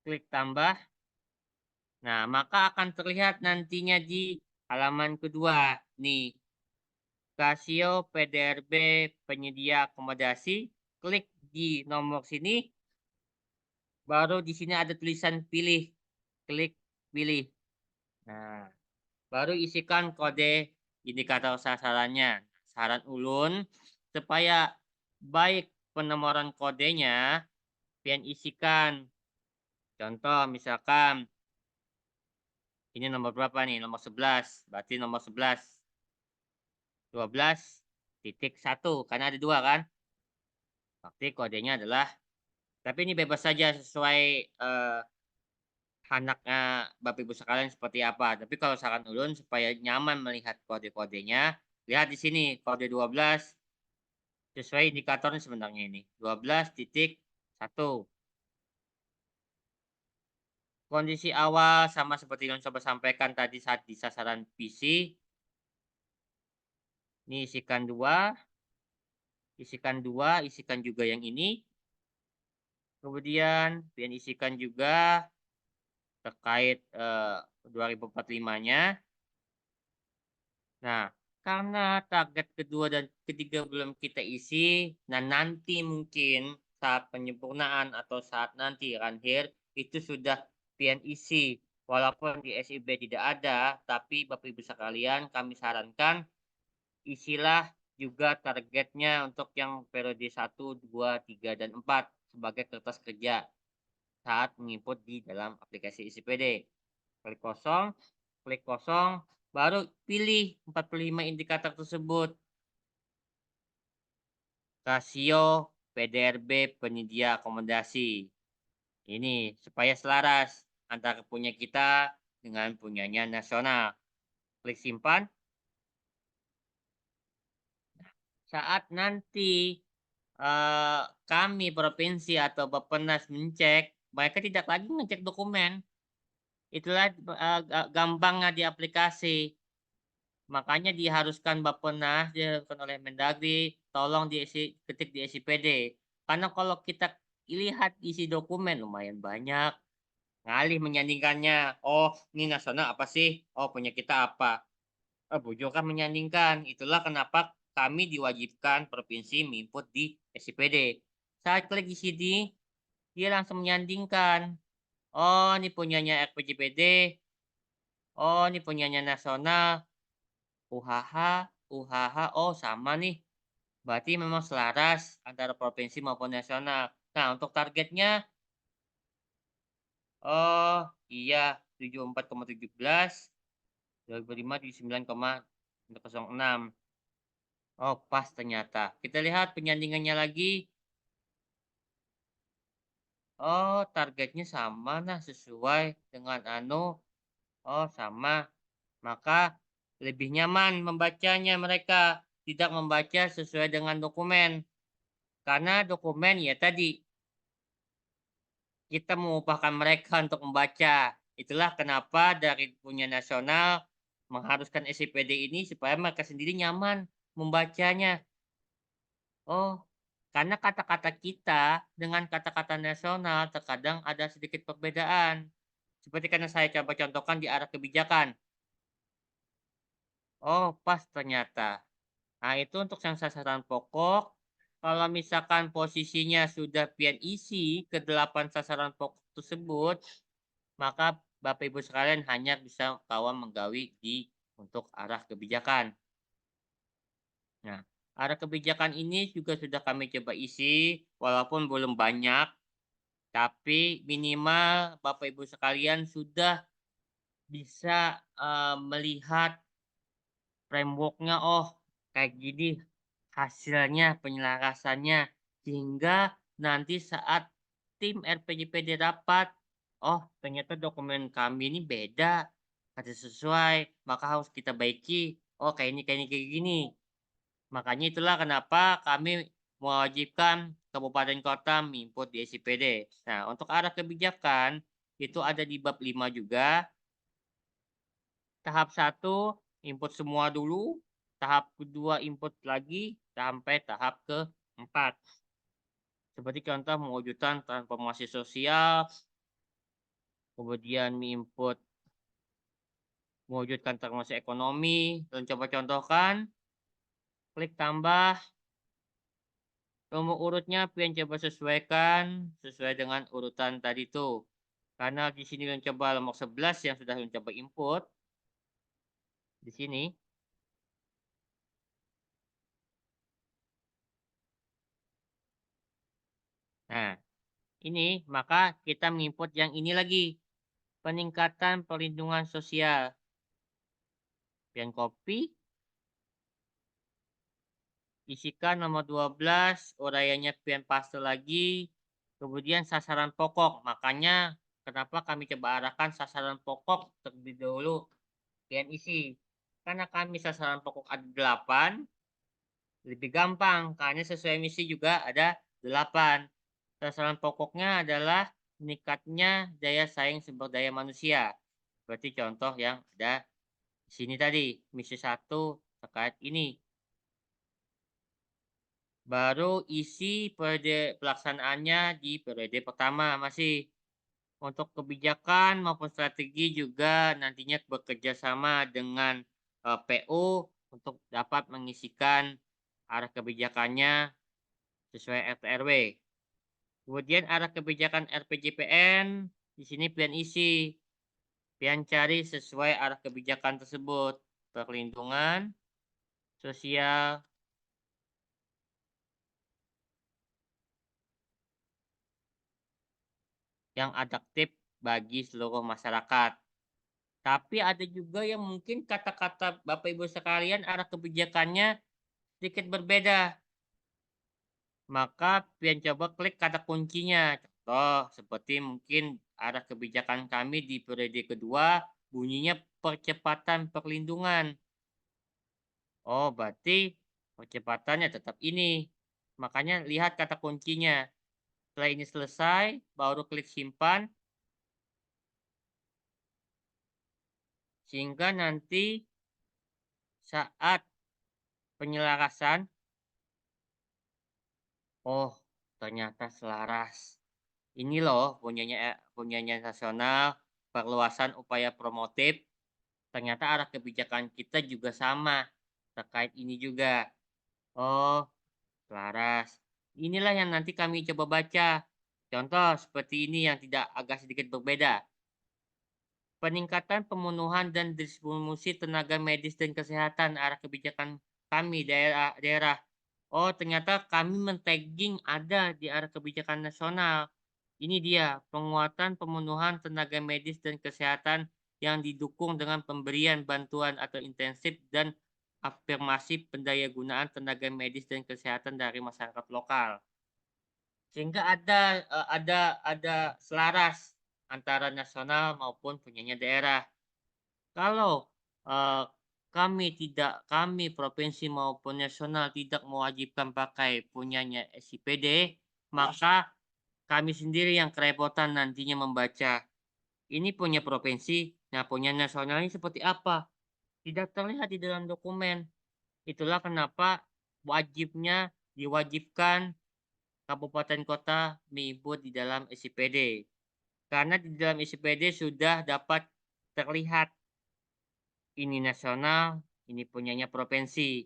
Klik tambah. Nah, maka akan terlihat nantinya di halaman kedua. Nih, rasio PDRB penyedia akomodasi. Klik di nomor sini. Baru di sini ada tulisan pilih. Klik pilih. Nah, baru isikan kode indikator sasarannya. Saran ulun supaya baik penomoran kodenya, pian isikan. Contoh misalkan ini nomor berapa nih? Nomor 11. Berarti nomor 11. 12.1 karena ada 2 kan? Berarti kodenya adalah, tapi ini bebas saja sesuai anaknya Bapak Ibu sekalian seperti apa. Tapi kalau saran ulun supaya nyaman melihat kode-kodenya, lihat di sini kode 12 sesuai indikatornya sebenarnya ini. 12.1. Kondisi awal sama seperti yang coba sampaikan tadi saat di sasaran PC. Ini isikan 2, isikan juga yang ini. Kemudian pian isikan juga terkait 2045-nya. Nah, karena target kedua dan ketiga belum kita isi, nah nanti mungkin saat penyempurnaan atau saat nanti akhir itu sudah pian isi. Walaupun di SIB tidak ada, tapi Bapak Ibu sekalian kami sarankan isilah juga targetnya untuk yang periode 1, 2, 3, dan 4 sebagai kertas kerja saat menginput di dalam aplikasi ICPD. Klik kosong, baru pilih 45 indikator tersebut. Rasio PDRB penyedia akomodasi. Ini supaya selaras antara punya kita dengan punyanya nasional. Klik simpan. Saat nanti kami provinsi atau Bappenas mencek, mereka tidak lagi ngecek dokumen. Itulah gampangnya di aplikasi. Makanya diharuskan Bappenas, diharuskan oleh Mendagri, tolong ketik di SIPD. Karena kalau kita lihat isi dokumen lumayan banyak, ngalih menyandingkannya. Oh, ini nasional apa sih? Oh, punya kita apa? Bujukan menyandingkan. Itulah kenapa kami diwajibkan provinsi menginput di SIPD. Saat klik di sini, dia langsung menyandingkan. Oh, ini punyanya RPJPD. Oh, ini punyanya nasional. UHH, oh sama nih. Berarti memang selaras antara provinsi maupun nasional. Nah, untuk targetnya, oh iya, 74,17, 2005 79,06. Oh, pas ternyata. Kita lihat penyandingannya lagi. Oh, targetnya sama nah sesuai dengan oh sama. Maka lebih nyaman membacanya mereka, tidak membaca sesuai dengan dokumen. Karena dokumen ya tadi kita mengupahkan mereka untuk membaca. Itulah kenapa dari punya nasional mengharuskan SIPD ini supaya mereka sendiri nyaman membacanya. Oh, karena kata-kata kita dengan kata-kata nasional terkadang ada sedikit perbedaan. Seperti karena saya coba contohkan di arah kebijakan. Oh, pas ternyata. Nah, itu untuk yang sasaran pokok. Kalau misalkan posisinya sudah pian isi ke 8 sasaran pokok tersebut, maka Bapak Ibu sekalian hanya bisa kawan menggawi di untuk arah kebijakan. Nah, arah kebijakan ini juga sudah kami coba isi, walaupun belum banyak, tapi minimal Bapak Ibu sekalian sudah bisa melihat frameworknya, oh kayak gini hasilnya, penyelarasannya, sehingga nanti saat tim RPJPD rapat, oh ternyata dokumen kami ini beda, ada sesuai, maka harus kita baiki. Oh kayak ini, kayak gini. Makanya itulah kenapa kami mewajibkan kabupaten kota menginput di SIPD. Nah, untuk arah kebijakan itu ada di bab 5 juga. Tahap satu input semua dulu, tahap kedua input lagi sampai tahap keempat. Seperti contoh mewujudkan transformasi sosial, kemudian input mewujudkan transformasi ekonomi, dan coba contohkan, klik tambah, nomor urutnya pian coba sesuaikan sesuai dengan urutan tadi tuh. Karena di sini coba nomor 11 yang sudah coba input di sini. Nah, ini maka kita menginput yang ini lagi. Peningkatan perlindungan sosial. Pian copy, isikan nomor 12, uraiannya pian paste lagi. Kemudian sasaran pokok. Makanya kenapa kami coba arahkan sasaran pokok terlebih dahulu pian isi. Karena kami sasaran pokok ada 8, lebih gampang karena sesuai misi juga ada 8. Sasaran pokoknya adalah meningkatnya daya saing sumber daya manusia. Berarti contoh yang ada di sini tadi, misi 1 terkait ini. Baru isi periode pelaksanaannya di periode pertama masih. Untuk kebijakan maupun strategi juga nantinya bekerja sama dengan PU untuk dapat mengisikan arah kebijakannya sesuai RT RW. Kemudian arah kebijakan RPJPN di sini pian isi, pian cari sesuai arah kebijakan tersebut, perlindungan sosial yang adaptif bagi seluruh masyarakat. Tapi ada juga yang mungkin kata-kata Bapak Ibu sekalian arah kebijakannya sedikit berbeda. Maka pian coba klik kata kuncinya. Contoh seperti mungkin arah kebijakan kami di periode kedua bunyinya percepatan perlindungan. Oh, berarti percepatannya tetap ini. Makanya lihat kata kuncinya. Setelah ini selesai, baru klik simpan. Sehingga nanti saat penyelarasan, oh ternyata selaras. Ini loh punyanya nasional, perluasan upaya promotif. Ternyata arah kebijakan kita juga sama terkait ini juga. Oh, selaras. Inilah yang nanti kami coba baca. Contoh seperti ini yang tidak agak sedikit berbeda. Peningkatan pemenuhan dan distribusi tenaga medis dan kesehatan arah kebijakan kami daerah. Oh, ternyata kami men-tagging ada di arah kebijakan nasional. Ini dia, penguatan pemenuhan tenaga medis dan kesehatan yang didukung dengan pemberian bantuan atau intensif dan afirmasi pendayagunaan tenaga medis dan kesehatan dari masyarakat lokal. Sehingga ada selaras antara nasional maupun punyanya daerah. Kalau eh, kami provinsi maupun nasional tidak mewajibkan pakai punyanya SIPD, maka kami sendiri yang kerepotan nantinya membaca. Ini punya provinsi, nah punya nasional ini seperti apa? Tidak terlihat di dalam dokumen. Itulah kenapa wajibnya diwajibkan kabupaten kota menginput di dalam SIPD. Karena di dalam SIPD sudah dapat terlihat ini nasional, ini punyanya provinsi.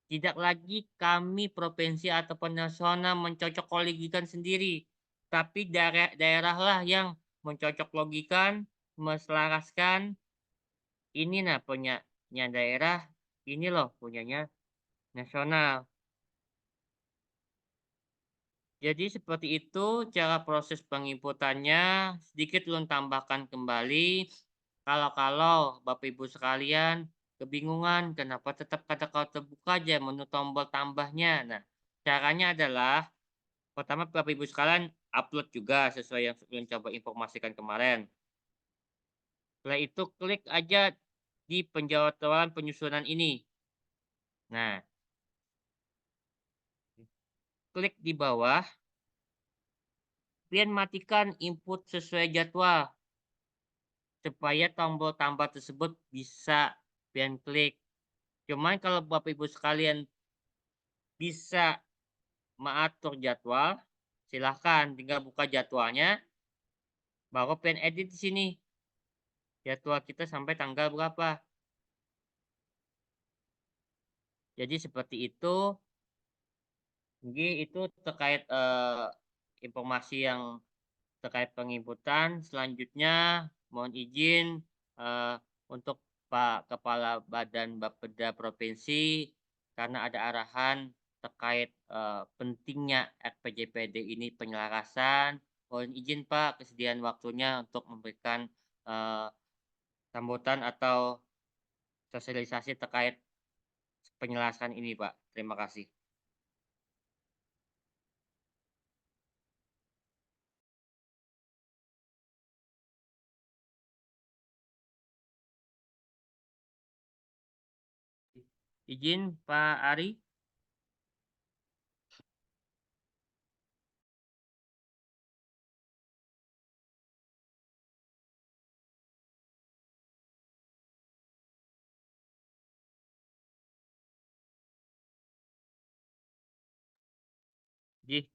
Tidak lagi kami provinsi ataupun nasional mencocok-logikan sendiri, tapi daerahlah yang mencocok-logikan, menselaraskan, ini nah punyanya daerah, ini loh punyanya nasional. Jadi seperti itu cara proses penginputannya, sedikit ulun tambahkan kembali, kalau Bapak Ibu sekalian kebingungan kenapa tetap kata-kata terbuka aja menu tombol tambahnya. Nah, caranya adalah pertama Bapak Ibu sekalian upload juga sesuai yang ulun coba informasikan kemarin. Setelah itu klik aja di penjadwalan penyusunan ini. Nah, klik di bawah, kemudian matikan input sesuai jadwal. Supaya tombol tambah tersebut bisa pian klik. Cuman kalau Bapak Ibu sekalian bisa mengatur jadwal, silahkan tinggal buka jadwalnya, baru pian edit di sini. Jadwal kita sampai tanggal berapa. Jadi seperti itu. Jadi itu terkait informasi yang terkait penginputan. Selanjutnya mohon izin untuk Pak Kepala Badan Bapeda Provinsi karena ada arahan terkait pentingnya RPJPD ini penyelarasan. Mohon izin Pak kesediaan waktunya untuk memberikan eh, sambutan atau sosialisasi terkait penyelarasan ini Pak. Terima kasih. Izin Pak Ari.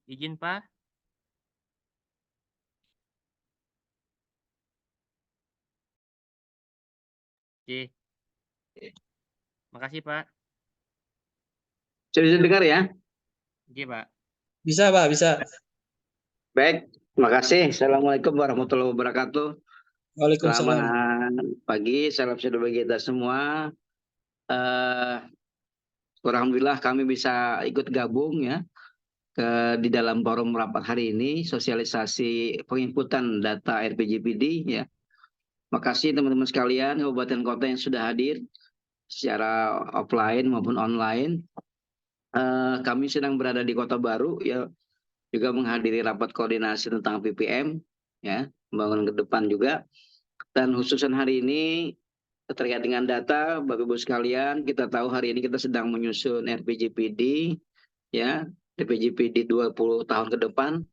Izin Pak. Oke. Makasih Pak. Bisa dengar ya? Oke Pak. Bisa Pak, bisa. Baik, terima kasih. Assalamualaikum warahmatullahi wabarakatuh. Waalaikumsalam. Selamat pagi, salam sejahtera bagi kita semua. Alhamdulillah kami bisa ikut gabung ya di dalam forum rapat hari ini, sosialisasi penginputan data RPJPD ya. Makasih teman-teman sekalian, kabupaten kota yang sudah hadir secara offline maupun online. Kami sedang berada di Kota Baru ya, juga menghadiri rapat koordinasi tentang PPM ya, pembangunan ke depan juga. Dan khususan hari ini terkait dengan data, Bapak Ibu sekalian, kita tahu hari ini kita sedang menyusun RPJPD ya, RPJPD 20 tahun ke depan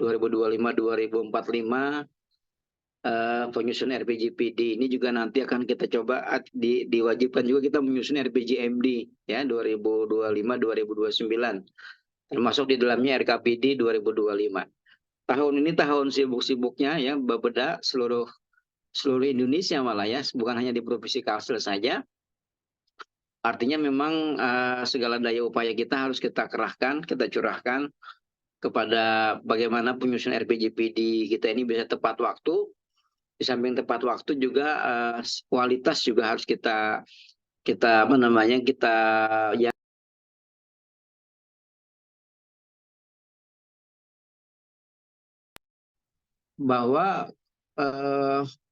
2025-2045. Penyusunan RPJPD ini juga nanti akan kita coba diwajibkan juga kita menyusun RPJMD ya 2025-2029. Termasuk di dalamnya RKPD 2025. Tahun ini tahun sibuk-sibuknya ya Bapeda seluruh Indonesia malah ya, bukan hanya di Provinsi Kalsel saja. Artinya memang segala daya upaya kita harus kita kerahkan, kita curahkan kepada bagaimana penyusunan RPJPD kita ini bisa tepat waktu. Di samping tepat waktu juga kualitas juga harus kita apa namanya kita ya bahwa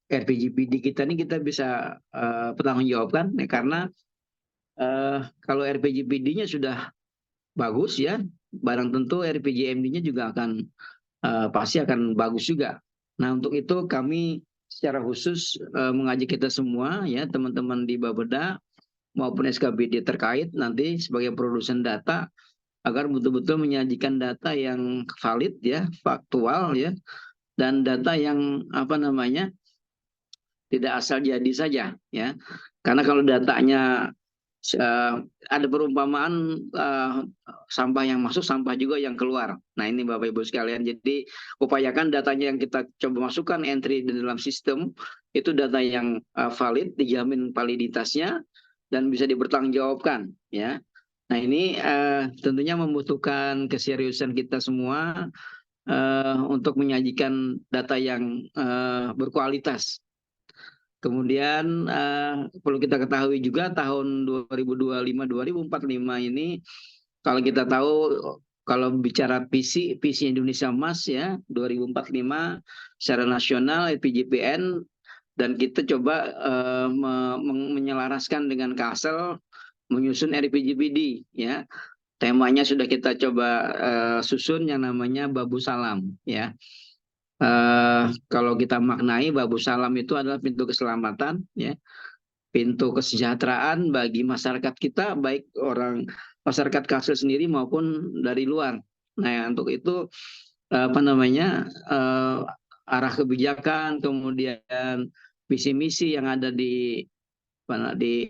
RPJPD kita ini kita bisa pertanggungjawabkan ya, karena kalau RPJPD-nya sudah bagus ya, barang tentu RPJMD-nya juga akan pasti akan bagus juga. Nah untuk itu kami secara khusus mengajak kita semua ya teman-teman di Bapeda maupun SKPD terkait nanti sebagai produsen data agar betul-betul menyajikan data yang valid ya, faktual ya, dan data yang apa namanya tidak asal jadi saja ya. Karena kalau datanya ada perumpamaan sampah yang masuk, sampah juga yang keluar. Nah ini Bapak Ibu sekalian, jadi upayakan datanya yang kita coba masukkan entry di dalam sistem itu data yang valid, dijamin validitasnya dan bisa dipertanggungjawabkan ya. Nah ini tentunya membutuhkan keseriusan kita semua untuk menyajikan data yang berkualitas. Kemudian perlu kita ketahui juga tahun 2025-2045 ini kalau kita tahu kalau bicara visi Indonesia Emas ya 2045 secara nasional LPJPN dan kita coba menyelaraskan dengan Kalsel menyusun RPJPD ya. Temanya sudah kita coba susun yang namanya Babu Salam ya. Kalau kita maknai Babu Salam itu adalah pintu keselamatan ya, pintu kesejahteraan bagi masyarakat kita, baik orang masyarakat Kalsel sendiri maupun dari luar. Nah untuk itu apa namanya arah kebijakan, kemudian visi misi yang ada di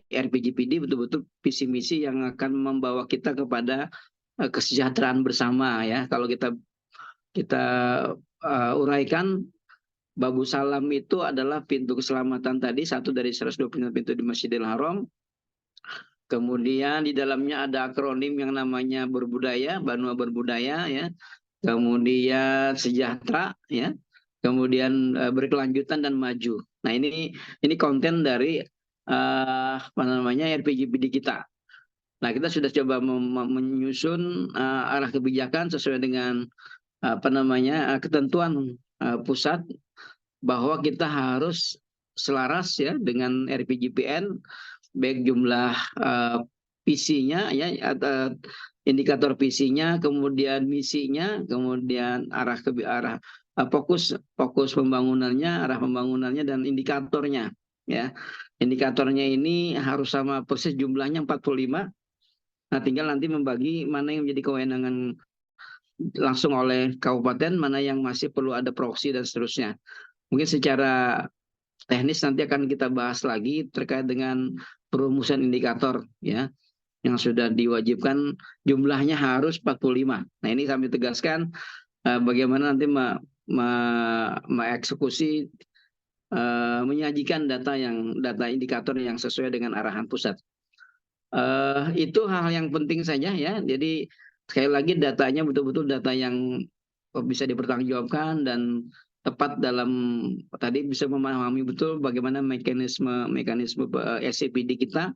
RPJPD betul-betul visi misi yang akan membawa kita kepada kesejahteraan bersama ya. Kalau kita uraikan Babu Salam itu adalah pintu keselamatan tadi, satu dari 129 pintu di Masjidil Haram. Kemudian di dalamnya ada akronim yang namanya berbudaya, Banua Berbudaya ya. Kemudian sejahtera ya. Kemudian berkelanjutan dan maju. Nah, ini konten dari apa namanya RPJPD kita. Nah, kita sudah coba menyusun arah kebijakan sesuai dengan apa namanya ketentuan pusat bahwa kita harus selaras ya dengan RPJPN baik jumlah visinya ya indikator visinya, kemudian misinya, kemudian arah fokus pembangunannya, arah pembangunannya dan indikatornya ya. Indikatornya ini harus sama persis jumlahnya 45. Nah, tinggal nanti membagi mana yang menjadi kewenangan langsung oleh kabupaten, mana yang masih perlu ada proksi dan seterusnya. Mungkin secara teknis nanti akan kita bahas lagi terkait dengan perumusan indikator ya yang sudah diwajibkan jumlahnya harus 45. Nah ini kami tegaskan bagaimana nanti mengeksekusi menyajikan data indikator yang sesuai dengan arahan pusat. Itu hal yang penting saja ya. Jadi sekali lagi datanya betul-betul data yang bisa dipertanggungjawabkan dan tepat dalam tadi bisa memahami betul bagaimana mekanisme SCPD kita.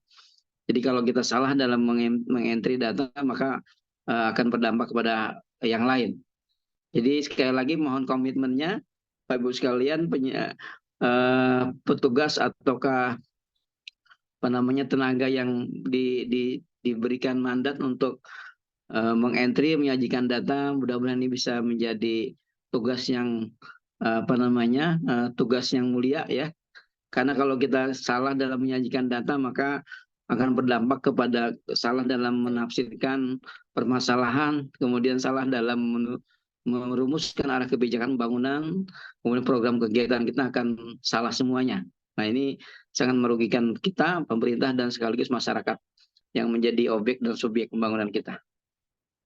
Jadi kalau kita salah dalam mengentry data maka akan berdampak kepada yang lain. Jadi sekali lagi mohon komitmennya Pak Ibu sekalian petugas ataukah apa namanya tenaga yang diberikan mandat untuk mengentry menyajikan data, mudah-mudahan ini bisa menjadi tugas yang apa namanya tugas yang mulia ya. Karena kalau kita salah dalam menyajikan data maka akan berdampak kepada salah dalam menafsirkan permasalahan, kemudian salah dalam merumuskan arah kebijakan pembangunan, kemudian program kegiatan kita akan salah semuanya. Nah ini sangat merugikan kita, pemerintah dan sekaligus masyarakat yang menjadi objek dan subjek pembangunan kita.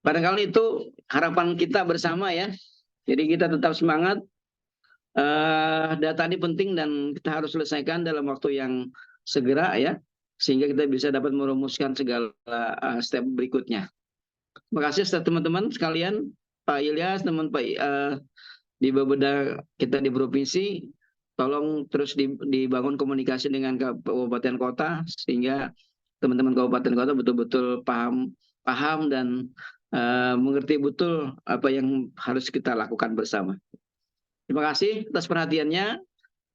Barangkali itu harapan kita bersama ya. Jadi kita tetap semangat. Data ini penting dan kita harus selesaikan dalam waktu yang segera ya, sehingga kita bisa dapat merumuskan segala step berikutnya. Terima kasih teman-teman sekalian, Pak Ilyas, teman Pak di Bapeda kita di provinsi, tolong terus dibangun komunikasi dengan kabupaten kota sehingga teman-teman kabupaten kota betul-betul paham dan mengerti betul apa yang harus kita lakukan bersama. Terima kasih atas perhatiannya.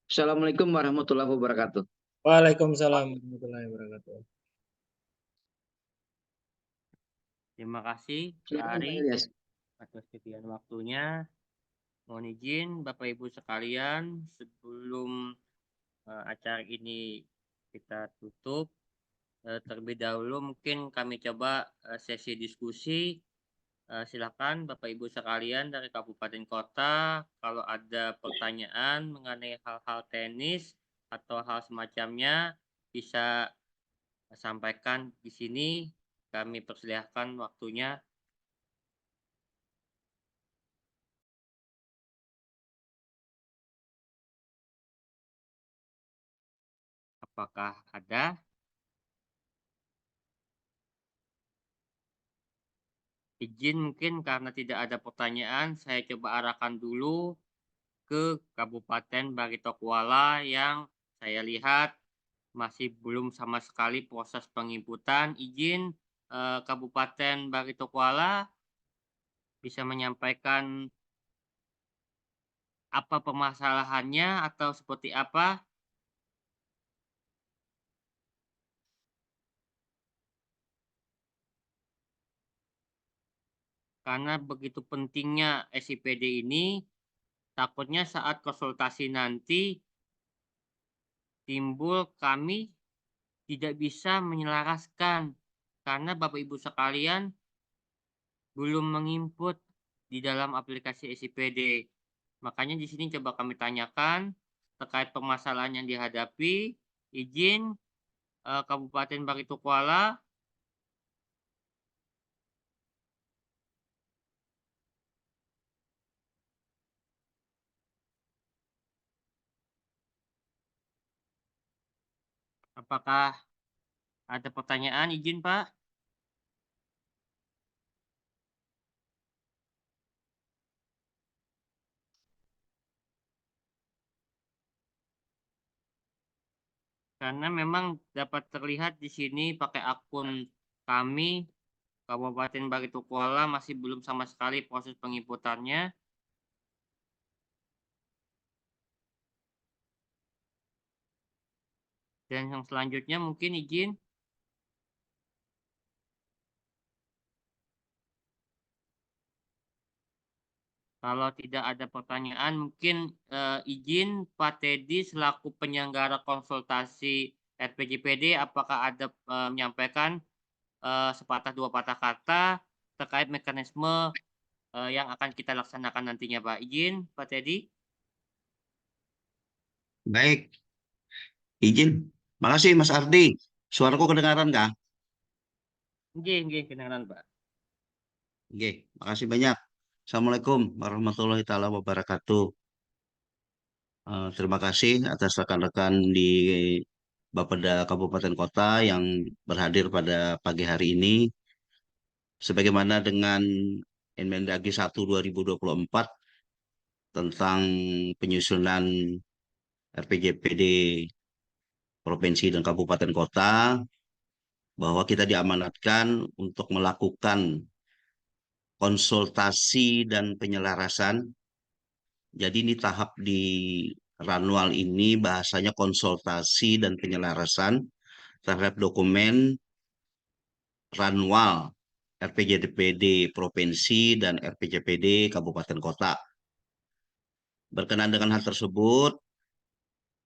Assalamualaikum warahmatullahi wabarakatuh. Waalaikumsalam warahmatullahi wabarakatuh. Terima kasih Pak Ari atas sekian waktunya. Mohon izin Bapak Ibu sekalian, sebelum acara ini kita tutup, terlebih dahulu mungkin kami coba sesi diskusi. Silakan Bapak Ibu sekalian dari kabupaten kota, kalau ada pertanyaan mengenai hal-hal teknis atau hal semacamnya bisa sampaikan di sini. Kami persilahkan waktunya. Apakah ada? Izin mungkin karena tidak ada pertanyaan, saya coba arahkan dulu ke Kabupaten Baritokuala yang saya lihat masih belum sama sekali proses penginputan. Izin Kabupaten Baritokuala bisa menyampaikan apa permasalahannya atau seperti apa? Karena begitu pentingnya SIPD ini, takutnya saat konsultasi nanti timbul kami tidak bisa menyelaraskan karena Bapak Ibu sekalian belum menginput di dalam aplikasi SIPD. Makanya di sini coba kami tanyakan terkait permasalahan yang dihadapi. Izin Kabupaten Baritokuala. Apakah ada pertanyaan? Izin Pak. Karena memang dapat terlihat di sini pakai akun kami, Kabupaten Baritokuala masih belum sama sekali proses penginputannya. Dan yang selanjutnya mungkin izin. Kalau tidak ada pertanyaan, mungkin izin Pak Teddy selaku penyelenggara konsultasi RPJPD, apakah ada menyampaikan sepatah dua patah kata terkait mekanisme yang akan kita laksanakan nantinya, Pak? Izin, Pak Teddy. Baik, izin. Makasih Mas Ardi. Suaraku kedengaran kah? Nggih, kedengaran, Pak. Oke, makasih banyak. Assalamualaikum warahmatullahi taala wabarakatuh. Terima kasih atas rekan-rekan di Bapeda Kabupaten Kota yang berhadir pada pagi hari ini. Sebagaimana dengan Inmendagri 1 2024 tentang penyusunan RPJPD Provinsi dan Kabupaten Kota, bahwa kita diamanatkan untuk melakukan konsultasi dan penyelarasan. Jadi ini tahap di Ranwal ini bahasanya konsultasi dan penyelarasan terhadap dokumen Ranwal RPJPD Provinsi dan RPJPD Kabupaten Kota. Berkenaan dengan hal tersebut,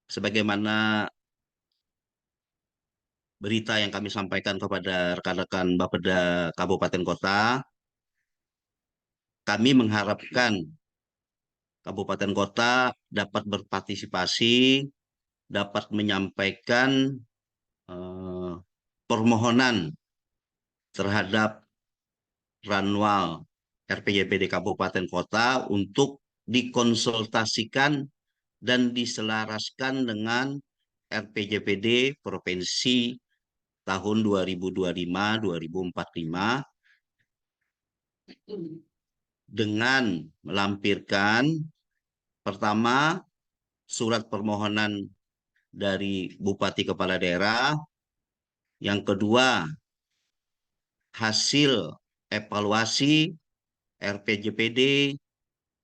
sebagaimana berita yang kami sampaikan kepada rekan-rekan Bapeda Kabupaten Kota, kami mengharapkan kabupaten kota dapat berpartisipasi, dapat menyampaikan permohonan terhadap Ranwal RPJPD Kabupaten Kota untuk dikonsultasikan dan diselaraskan dengan RPJPD Provinsi tahun 2025-2045 dengan melampirkan pertama surat permohonan dari Bupati Kepala Daerah, yang kedua hasil evaluasi RPJPD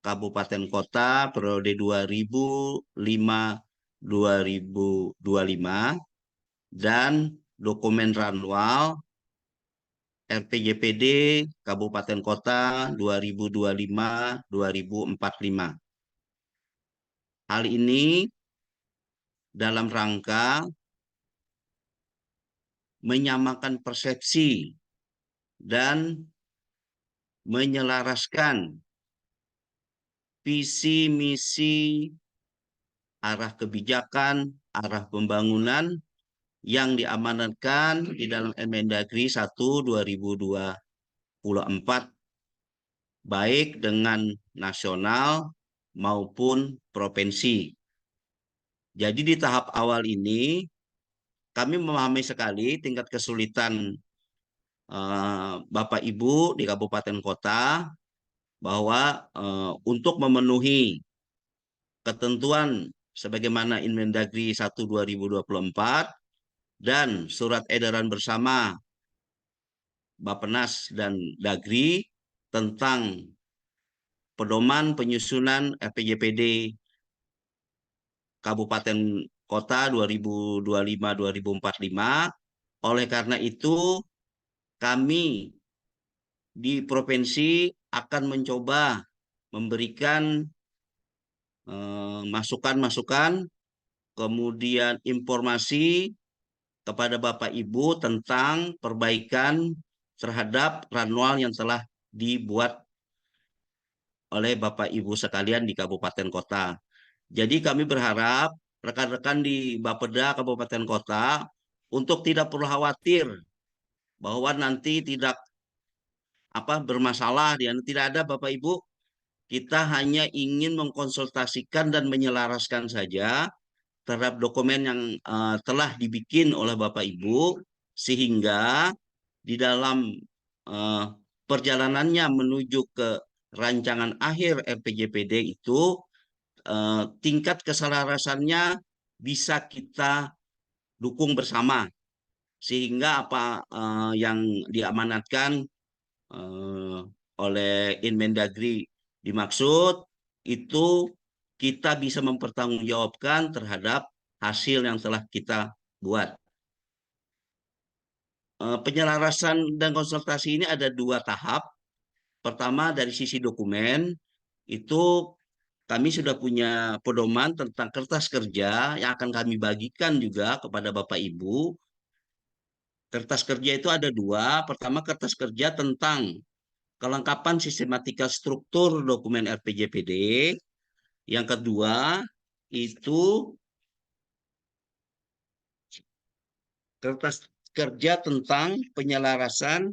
Kabupaten Kota periode 2005-2025 dan dokumen Ranwal RPJPD Kabupaten Kota 2025-2045. Hal ini dalam rangka menyamakan persepsi dan menyelaraskan visi misi arah kebijakan, arah pembangunan yang diamanatkan di dalam Mendagri 1/2024 baik dengan nasional maupun provinsi. Jadi di tahap awal ini kami memahami sekali tingkat kesulitan Bapak Ibu di kabupaten kota bahwa untuk memenuhi ketentuan sebagaimana Inmendagri 1/2024 dan surat edaran bersama Bappenas dan Dagri tentang pedoman penyusunan RPJPD Kabupaten Kota 2025-2045. Oleh karena itu, kami di provinsi akan mencoba memberikan masukan-masukan, kemudian informasi kepada Bapak Ibu tentang perbaikan terhadap ranwal yang telah dibuat oleh Bapak Ibu sekalian di kabupaten kota. Jadi kami berharap rekan-rekan di Bapeda kabupaten kota untuk tidak perlu khawatir bahwa nanti tidak bermasalah, tidak ada Bapak Ibu. Kita hanya ingin mengkonsultasikan dan menyelaraskan saja terhadap dokumen yang telah dibikin oleh Bapak Ibu, sehingga di dalam perjalanannya menuju ke rancangan akhir RPJPD itu tingkat keselarasannya bisa kita dukung bersama, sehingga apa yang diamanatkan oleh Inmendagri dimaksud itu kita bisa mempertanggungjawabkan terhadap hasil yang telah kita buat. Penyelarasan dan konsultasi ini ada 2 tahap. Pertama dari sisi dokumen, itu kami sudah punya pedoman tentang kertas kerja yang akan kami bagikan juga kepada Bapak Ibu. Kertas kerja itu ada 2. Pertama kertas kerja tentang kelengkapan sistematika struktur dokumen RPJPD. Yang kedua itu kertas kerja tentang penyelarasan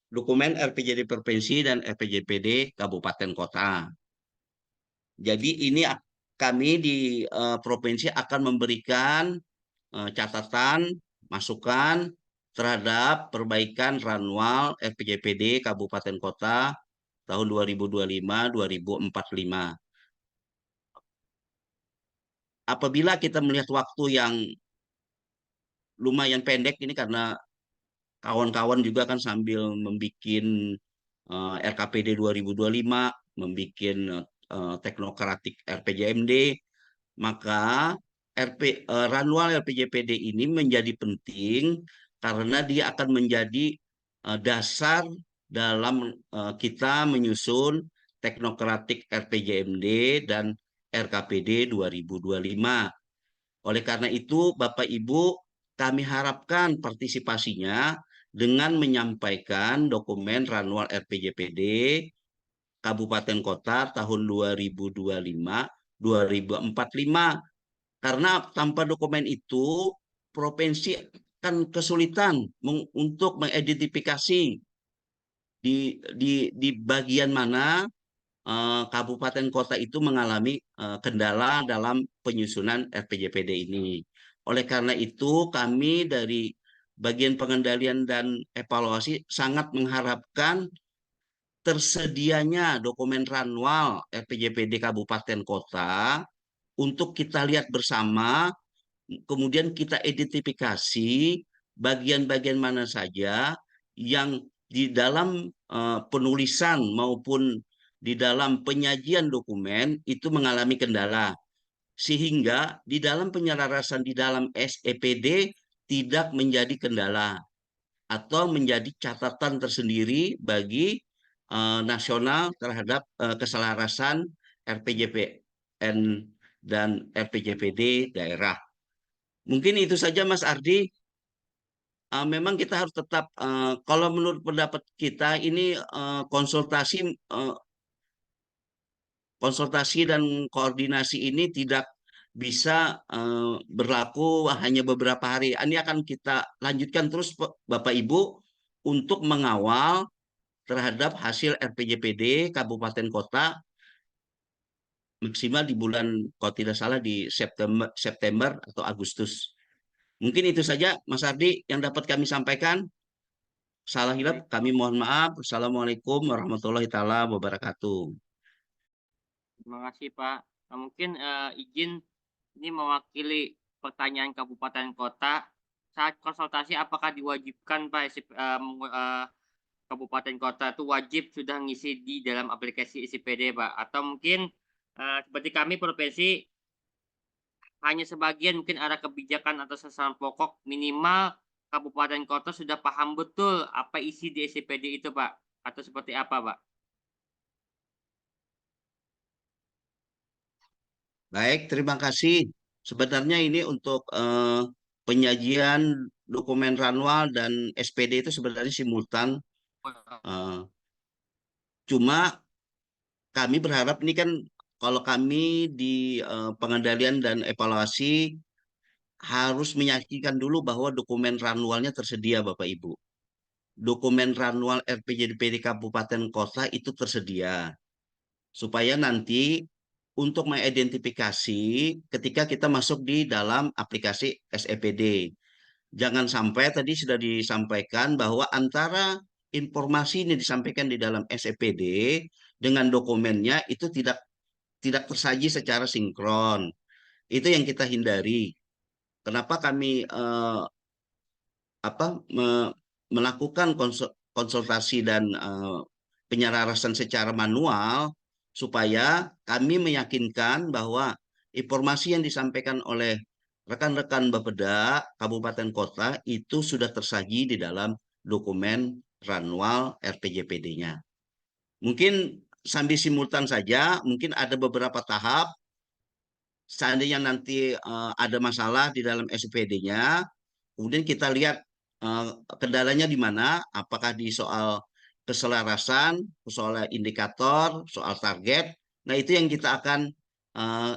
dokumen RPJD provinsi dan RPJPD kabupaten kota. Jadi ini kami di provinsi akan memberikan catatan, masukan terhadap perbaikan ranwal RPJPD kabupaten kota tahun 2025-2045. Apabila kita melihat waktu yang lumayan pendek ini karena kawan-kawan juga kan sambil membuat RKPD 2025, membuat teknokratik RPJMD, maka ranwal RPJPD ini menjadi penting karena dia akan menjadi dasar dalam kita menyusun teknokratik RPJMD dan RKPD 2025. Oleh karena itu, Bapak Ibu, kami harapkan partisipasinya dengan menyampaikan dokumen ranwal RPJPD Kabupaten Kota tahun 2025-2045. Karena tanpa dokumen itu, provinsi akan kesulitan untuk mengidentifikasi di bagian mana kabupaten kota itu mengalami kendala dalam penyusunan RPJPD ini. Oleh karena itu, kami dari bagian pengendalian dan evaluasi sangat mengharapkan tersedianya dokumen ranwal RPJPD kabupaten kota untuk kita lihat bersama, kemudian kita identifikasi bagian-bagian mana saja yang di dalam penulisan maupun di dalam penyajian dokumen itu mengalami kendala, sehingga di dalam penyelarasan di dalam SEPD tidak menjadi kendala atau menjadi catatan tersendiri bagi nasional terhadap keselarasan RPJPN dan RPJPD daerah. Mungkin itu saja Mas Ardi. Memang kita harus tetap, kalau menurut pendapat kita ini konsultasi dan koordinasi ini tidak bisa berlaku hanya beberapa hari. Ini akan kita lanjutkan terus Bapak Ibu untuk mengawal terhadap hasil RPJPD kabupaten kota maksimal di bulan, kalau tidak salah di September atau Agustus. Mungkin itu saja Mas Ardi yang dapat kami sampaikan. Salah hilap kami mohon maaf. Assalamualaikum warahmatullahi taala wabarakatuh. Terima kasih Pak. Nah, mungkin izin ini mewakili pertanyaan kabupaten kota. Saat konsultasi apakah diwajibkan Pak kabupaten kota itu wajib sudah ngisi di dalam aplikasi SIPD Pak? Atau mungkin seperti kami provinsi hanya sebagian mungkin arah kebijakan atau sasaran pokok, minimal kabupaten kota sudah paham betul apa isi di SIPD itu Pak? Atau seperti apa Pak? Baik, terima kasih. Sebenarnya ini untuk penyajian dokumen ranwal dan SPD itu sebenarnya simultan. Eh, Cuma kami berharap ini kan kalau kami di pengendalian dan evaluasi harus meyakinkan dulu bahwa dokumen ranwalnya tersedia Bapak Ibu. Dokumen ranwal RPJPD Kabupaten Kota itu tersedia. Supaya nanti untuk mengidentifikasi ketika kita masuk di dalam aplikasi SEPD. Jangan sampai tadi sudah disampaikan bahwa antara informasi ini disampaikan di dalam SEPD dengan dokumennya itu tidak tersaji secara sinkron. Itu yang kita hindari. Kenapa kami melakukan konsultasi dan penyelarasan secara manual supaya kami meyakinkan bahwa informasi yang disampaikan oleh rekan-rekan Bapeda Kabupaten Kota itu sudah tersaji di dalam dokumen ranwal RPJPD-nya. Mungkin sambil simultan saja, mungkin ada beberapa tahap. Seandainya nanti ada masalah di dalam SPD-nya, kemudian kita lihat kendalanya di mana, apakah di soal keselarasan, soal indikator, soal target. Nah, itu yang kita akan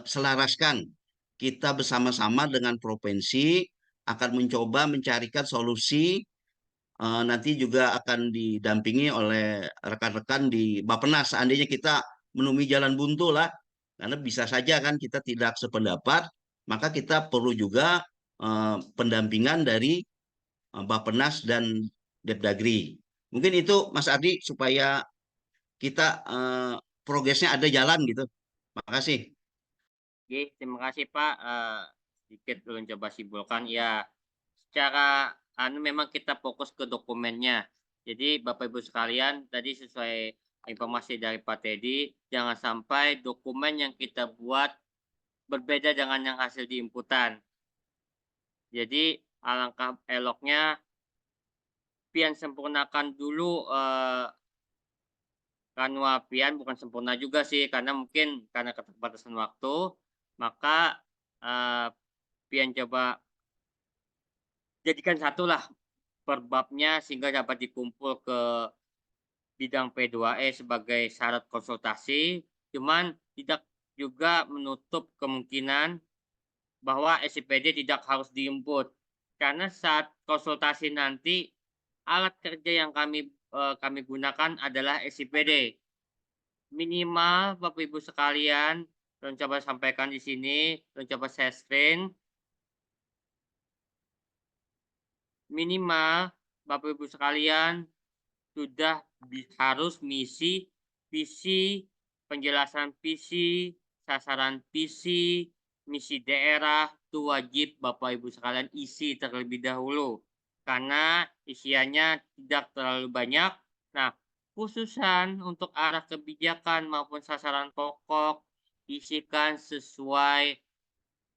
selaraskan. Kita bersama-sama dengan provinsi akan mencoba mencarikan solusi. Nanti juga akan didampingi oleh rekan-rekan di Bappenas. Seandainya kita menemui jalan buntu lah, karena bisa saja kan kita tidak sependapat, maka kita perlu juga pendampingan dari Bappenas dan Depdagri. Mungkin itu Mas Ardi supaya kita progresnya ada jalan gitu. Makasih. Oke, terima kasih Pak. Sedikit belum coba simpulkan ya. Secara memang kita fokus ke dokumennya. Jadi Bapak Ibu sekalian, tadi sesuai informasi dari Pak Teddy, jangan sampai dokumen yang kita buat berbeda dengan yang hasil di inputan. Jadi alangkah eloknya pian sempurnakan dulu ranwal pian, bukan sempurna juga sih karena mungkin karena keterbatasan waktu, maka pian coba jadikan satulah per babnya sehingga dapat dikumpul ke bidang P2E sebagai syarat konsultasi, cuman tidak juga menutup kemungkinan bahwa SIPD tidak harus diinput. Karena saat konsultasi nanti alat kerja yang kami gunakan adalah SIPD. Minimal Bapak Ibu sekalian, dan coba sampaikan di sini, dan coba share screen. Minimal Bapak Ibu sekalian sudah harus misi visi, penjelasan visi, sasaran visi, misi daerah itu wajib Bapak Ibu sekalian isi terlebih dahulu karena isiannya tidak terlalu banyak. Nah, khususan untuk arah kebijakan maupun sasaran pokok isikan sesuai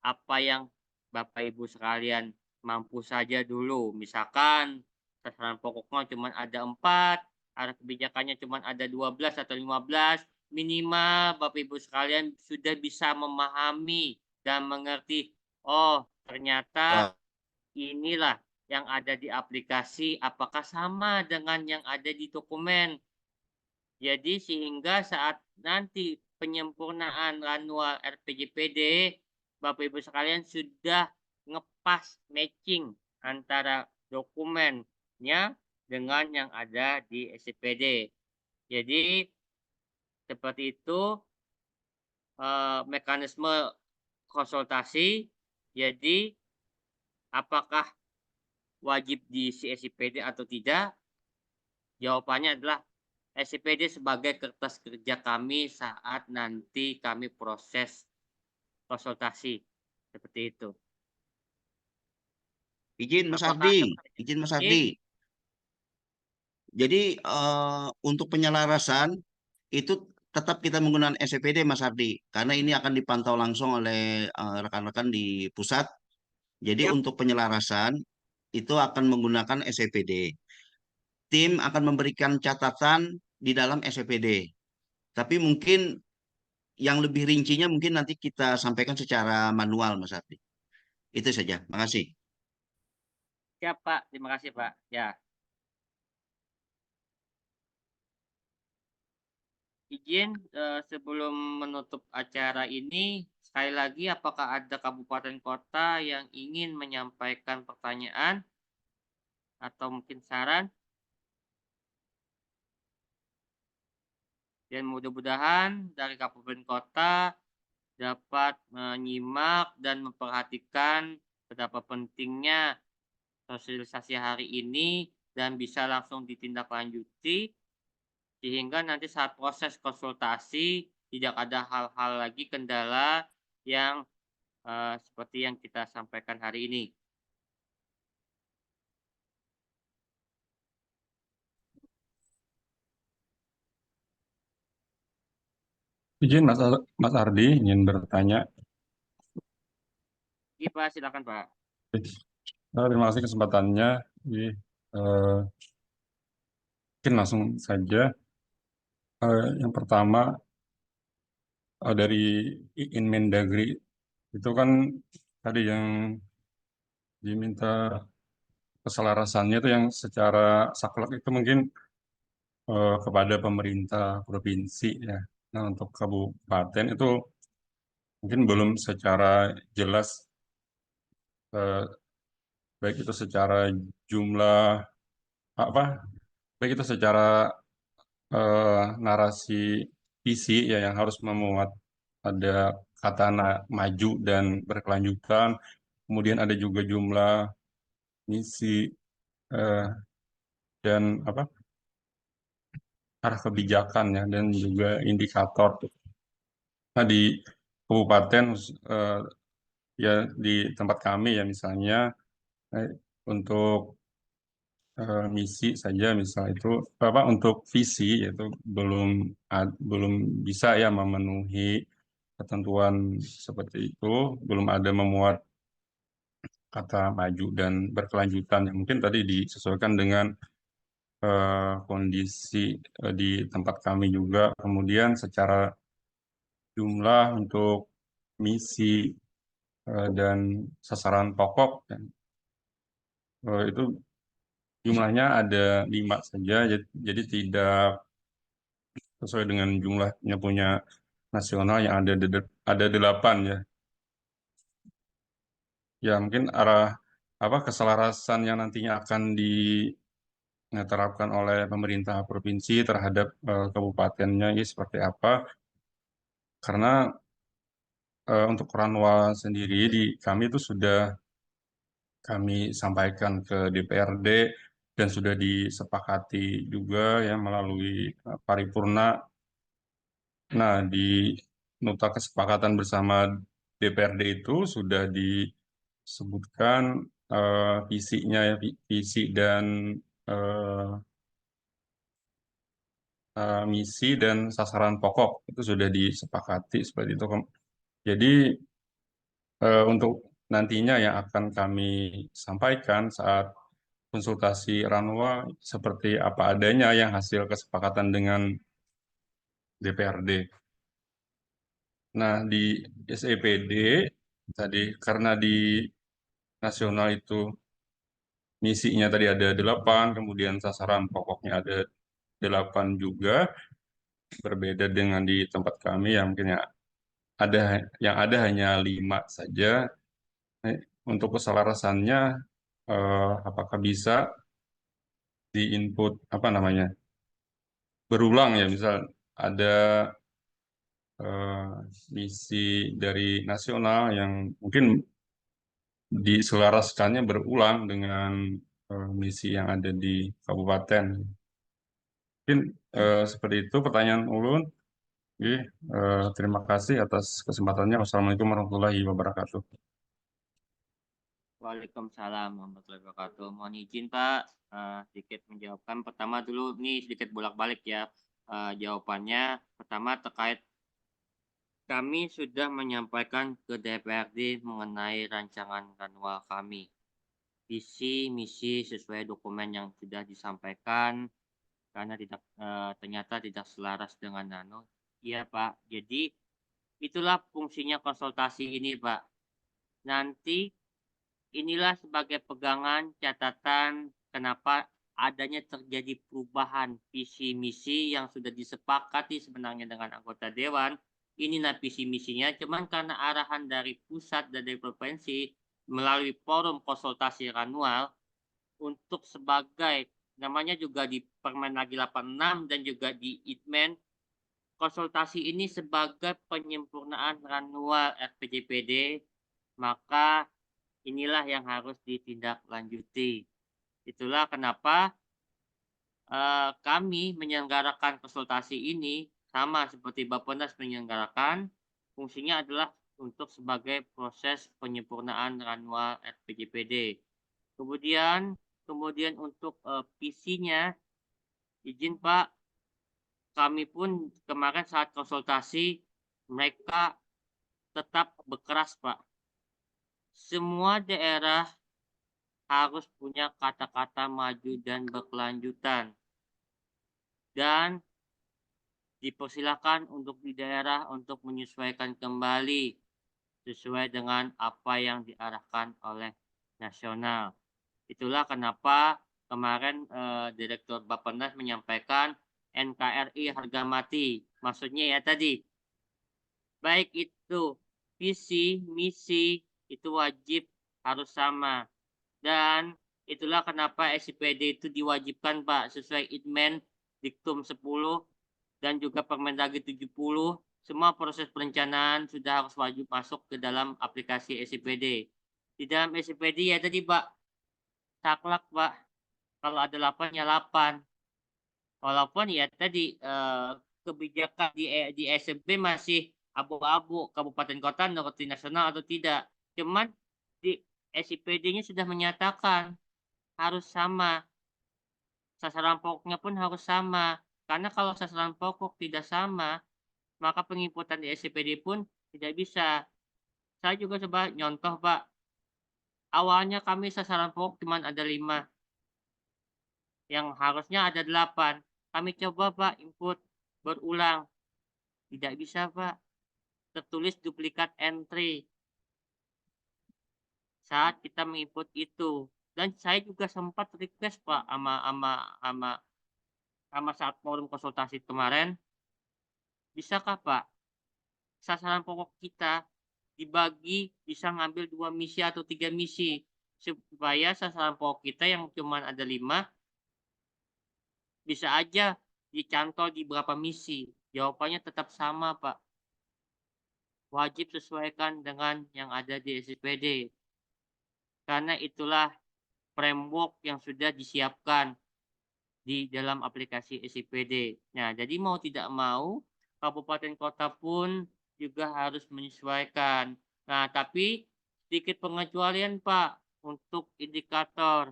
apa yang Bapak Ibu sekalian mampu saja dulu. Misalkan sasaran pokoknya cuma ada 4, arah kebijakannya cuma ada 12 atau 15, minimal Bapak Ibu sekalian sudah bisa memahami dan mengerti, oh ternyata inilah yang ada di aplikasi, apakah sama dengan yang ada di dokumen. Jadi sehingga saat nanti penyempurnaan ranwal RPJPD, Bapak Ibu sekalian sudah ngepas matching antara dokumennya dengan yang ada di SIPD. Jadi seperti itu mekanisme konsultasi. Jadi apakah wajib diisi SIPD atau tidak? Jawabannya adalah SIPD sebagai kertas kerja kami saat nanti kami proses konsultasi. Seperti itu. Izin Mas Apakah Ardi, seperti izin Mas ini? Ardi. Jadi untuk penyelarasan itu tetap kita menggunakan SPD Mas Ardi, karena ini akan dipantau langsung oleh rekan-rekan di pusat. Jadi Siap. untuk penyelarasan itu akan menggunakan SPD. Tim akan memberikan catatan di dalam SPD. Tapi mungkin yang lebih rincinya mungkin nanti kita sampaikan secara manual Mas Ardi. Itu saja. Makasih. Siap Pak, terima kasih Pak. Ya. Izin sebelum menutup acara ini, sekali lagi apakah ada kabupaten kota yang ingin menyampaikan pertanyaan atau mungkin saran? Dan mudah-mudahan dari kabupaten kota dapat menyimak dan memperhatikan betapa pentingnya sosialisasi hari ini dan bisa langsung ditindaklanjuti sehingga nanti saat proses konsultasi tidak ada hal-hal lagi kendala yang seperti yang kita sampaikan hari ini. Izin Mas Ardi ingin bertanya. Iya Pak, silakan Pak. Terima kasih kesempatannya. Jadi, mungkin langsung saja. Yang pertama dari Inmendagri itu kan tadi yang diminta keselarasannya itu yang secara saklek itu mungkin kepada pemerintah provinsi ya. Nah untuk kabupaten itu mungkin belum secara jelas baik itu secara jumlah apa baik itu secara narasi visi ya yang harus memuat ada kata maju dan berkelanjutan, kemudian ada juga jumlah misi dan arah kebijakan ya dan juga indikator. Nah di kabupaten ya di tempat kami ya misalnya untuk misi saja misal itu untuk visi yaitu belum bisa ya memenuhi ketentuan seperti itu, belum ada memuat kata maju dan berkelanjutan yang mungkin tadi disesuaikan dengan kondisi di tempat kami juga. Kemudian secara jumlah untuk misi dan sasaran pokok itu jumlahnya ada 5 saja, jadi tidak sesuai dengan jumlahnya punya nasional yang ada 8 ya. Ya mungkin arah keselarasan yang nantinya akan diterapkan oleh pemerintah provinsi terhadap kabupatennya ini seperti apa? Karena untuk Ranwa sendiri di kami itu sudah kami sampaikan ke DPRD dan sudah disepakati juga ya melalui paripurna. Nah, di nota kesepakatan bersama DPRD itu sudah disebutkan visinya ya, visi dan misi dan sasaran pokok itu sudah disepakati seperti itu. Jadi untuk nantinya yang akan kami sampaikan saat konsultasi Ranwa seperti apa adanya yang hasil kesepakatan dengan DPRD. Nah, di SEPD tadi karena di nasional itu misinya tadi ada 8, kemudian sasaran pokoknya ada 8 juga, berbeda dengan di tempat kami yang mungkin ya ada hanya 5 saja. Untuk keselarasannya apakah bisa di-input apa namanya? Berulang ya, misal ada misi dari nasional yang mungkin diselaraskannya berulang dengan misi yang ada di kabupaten. Mungkin seperti itu pertanyaan Ulun. Oke, terima kasih atas kesempatannya. Wassalamualaikum warahmatullahi wabarakatuh. Waalaikumsalam warahmatullahi wabarakatuh. Mohon izin Pak, sedikit menjawabkan. Pertama dulu, nih sedikit bolak-balik ya jawabannya. Pertama terkait kami sudah menyampaikan ke DPRD mengenai rancangan ranwal kami. Visi, misi sesuai dokumen yang sudah disampaikan karena ternyata tidak selaras dengan nano. Iya Pak, jadi itulah fungsinya konsultasi ini Pak. Nanti inilah sebagai pegangan catatan kenapa adanya terjadi perubahan visi misi yang sudah disepakati sebenarnya dengan anggota dewan. Ini visi misinya, cuman karena arahan dari pusat dan dari provinsi melalui forum konsultasi ranwal untuk sebagai namanya juga di Permendagri 86 dan juga di Itmen, konsultasi ini sebagai penyempurnaan ranwal RPJPD, maka inilah yang harus ditindaklanjuti. Itulah kenapa kami menyelenggarakan konsultasi ini sama seperti Bappenas menyelenggarakan, fungsinya adalah untuk sebagai proses penyempurnaan ranwal RPJPD. Kemudian untuk visinya, izin Pak, kami pun kemarin saat konsultasi mereka tetap berkeras Pak. Semua daerah harus punya kata-kata maju dan berkelanjutan. Dan dipersilakan untuk di daerah untuk menyesuaikan kembali sesuai dengan apa yang diarahkan oleh nasional. Itulah kenapa kemarin Direktur Bappenas menyampaikan NKRI harga mati. Maksudnya ya tadi, baik itu visi, misi, itu wajib harus sama. Dan itulah kenapa SIPD itu diwajibkan Pak sesuai Itmen Diktum 10 dan juga Permendagri 70. Semua proses perencanaan sudah harus wajib masuk ke dalam aplikasi SIPD. Di dalam SIPD ya tadi Pak, saklek Pak, kalau ada 8 ya 8. Walaupun ya tadi kebijakan di SMP masih abu-abu kabupaten kota nuruti nasional atau tidak. Cuman di SIPD-nya sudah menyatakan harus sama. Sasaran pokoknya pun harus sama. Karena kalau sasaran pokok tidak sama, maka penginputan di SIPD pun tidak bisa. Saya juga coba nyontoh Pak. Awalnya kami sasaran pokok cuma ada 5. Yang harusnya ada 8. Kami coba Pak input berulang. Tidak bisa Pak. Tertulis duplikat entry saat kita menginput itu. Dan saya juga sempat request Pak sama saat forum konsultasi kemarin. Bisakah Pak sasaran pokok kita dibagi bisa ngambil 2 misi atau 3 misi supaya sasaran pokok kita yang cuma ada 5 bisa aja dicantol di berapa misi. Jawabannya tetap sama Pak. Wajib sesuaikan dengan yang ada di SIPD. Karena itulah framework yang sudah disiapkan di dalam aplikasi SIPD. Nah, jadi mau tidak mau, kabupaten kota pun juga harus menyesuaikan. Nah, tapi sedikit pengecualian Pak untuk indikator.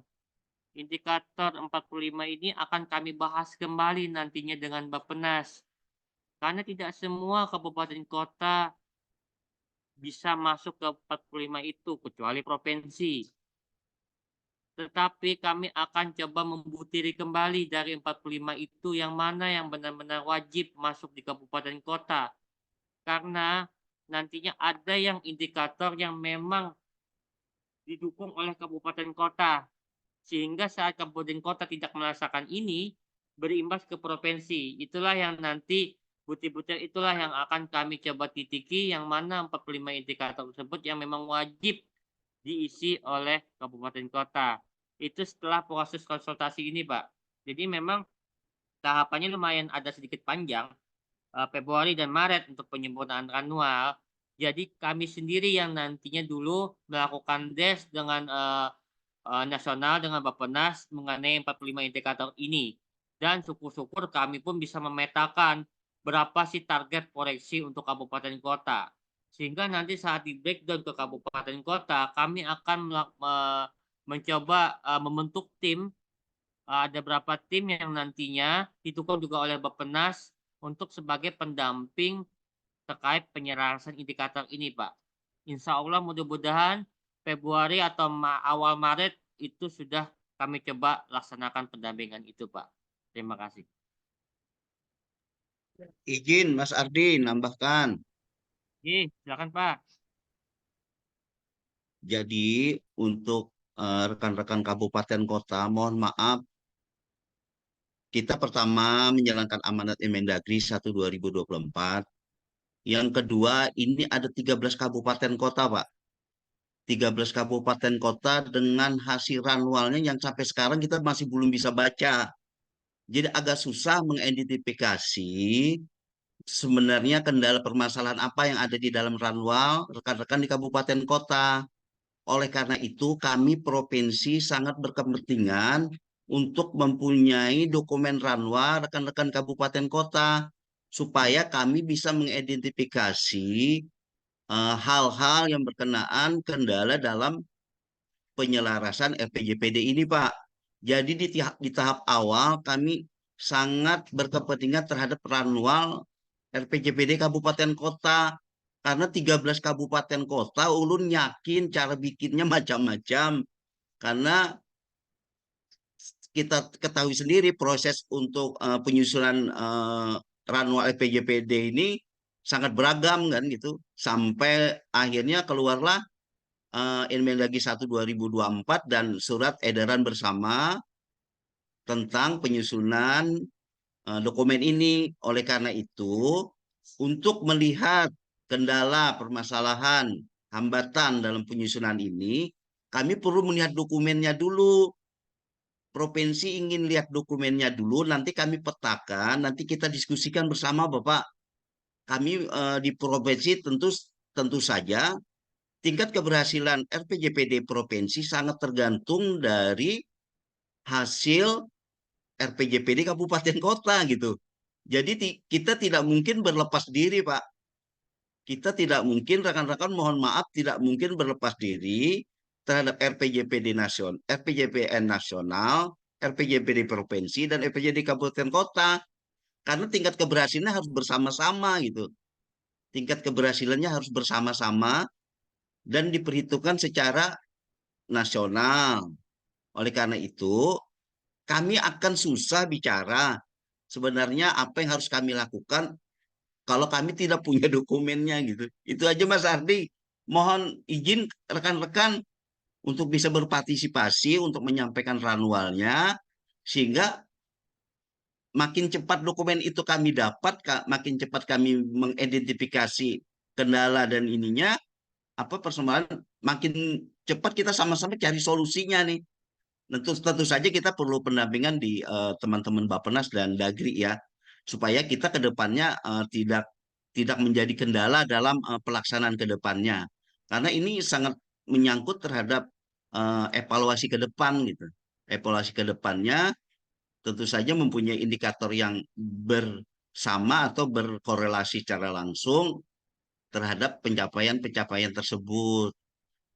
Indikator 45 ini akan kami bahas kembali nantinya dengan Bappenas. Karena tidak semua kabupaten kota bisa masuk ke 45 itu, kecuali provinsi. Tetapi kami akan coba membutiri kembali dari 45 itu yang mana yang benar-benar wajib masuk di kabupaten kota. Karena nantinya ada yang indikator yang memang didukung oleh kabupaten kota. Sehingga saat kabupaten kota tidak merasakan ini, berimbas ke provinsi. Itulah yang nanti Butir-butir itulah yang akan kami coba titiki, yang mana 45 indikator tersebut yang memang wajib diisi oleh kabupaten kota. Itu setelah proses konsultasi ini, Pak. Jadi memang tahapannya lumayan ada sedikit panjang, Februari dan Maret untuk penyempurnaan manual. Jadi kami sendiri yang nantinya dulu melakukan des dengan nasional dengan Bappenas mengenai 45 indikator ini. Dan syukur-syukur kami pun bisa memetakan berapa sih target proyeksi untuk kabupaten kota. Sehingga nanti saat di breakdown ke kabupaten kota, kami akan mencoba membentuk tim. Ada berapa tim yang nantinya didukung juga oleh Bappenas untuk sebagai pendamping terkait penyelarasan indikator ini, Pak. Insya Allah mudah-mudahan Februari atau awal Maret itu sudah kami coba laksanakan pendampingan itu, Pak. Terima kasih. Izin Mas Ardi nambahkan. Silakan Pak. Jadi untuk rekan-rekan kabupaten kota, mohon maaf, kita pertama menjalankan amanat Emendagri 1/2024. Yang kedua, ini ada 13 kabupaten kota, Pak. 13 kabupaten kota dengan hasil ranwalnya yang sampai sekarang kita masih belum bisa baca. Jadi agak susah mengidentifikasi sebenarnya kendala permasalahan apa yang ada di dalam ranwal rekan-rekan di kabupaten kota. Oleh karena itu, kami provinsi sangat berkepentingan untuk mempunyai dokumen ranwa rekan-rekan kabupaten kota, supaya kami bisa mengidentifikasi hal-hal yang berkenaan kendala dalam penyelarasan RPJPD ini, Pak. Jadi di tahap awal kami sangat berkepentingan terhadap ranwal RPJPD kabupaten kota. Karena 13 kabupaten kota, ulun yakin cara bikinnya macam-macam. Karena kita ketahui sendiri proses untuk penyusunan ranwal RPJPD ini sangat beragam kan gitu. Sampai akhirnya keluarlah Inmendagri 1/2024 dan surat edaran bersama tentang penyusunan dokumen ini. Oleh karena itu, untuk melihat kendala, permasalahan, hambatan dalam penyusunan ini, kami perlu melihat dokumennya dulu. Provinsi ingin lihat dokumennya dulu, nanti kami petakan, nanti kita diskusikan bersama Bapak. Kami di provinsi tentu saja tingkat keberhasilan RPJPD provinsi sangat tergantung dari hasil RPJPD kabupaten kota gitu. Jadi kita tidak mungkin berlepas diri, Pak. Kita tidak mungkin, rekan-rekan mohon maaf, tidak mungkin berlepas diri terhadap RPJPD nasional, RPJPN nasional, RPJPD provinsi, dan RPJPD kabupaten kota. Karena tingkat keberhasilannya harus bersama-sama gitu. Tingkat keberhasilannya harus bersama-sama dan diperhitungkan secara nasional. Oleh karena itu, kami akan susah bicara sebenarnya apa yang harus kami lakukan kalau kami tidak punya dokumennya gitu. Itu aja Mas Ardi. Mohon izin rekan-rekan untuk bisa berpartisipasi untuk menyampaikan ranwalnya sehingga makin cepat dokumen itu kami dapat, makin cepat kami mengidentifikasi kendala dan ininya apa persoalan, makin cepat kita sama-sama cari solusinya nih. Tentu saja kita perlu pendampingan di teman-teman Bappenas dan Dagri ya, supaya kita ke depannya tidak menjadi kendala dalam pelaksanaan ke depannya. Karena ini sangat menyangkut terhadap evaluasi ke depan gitu. Evaluasi ke depannya tentu saja mempunyai indikator yang bersama atau berkorelasi secara langsung terhadap pencapaian-pencapaian tersebut.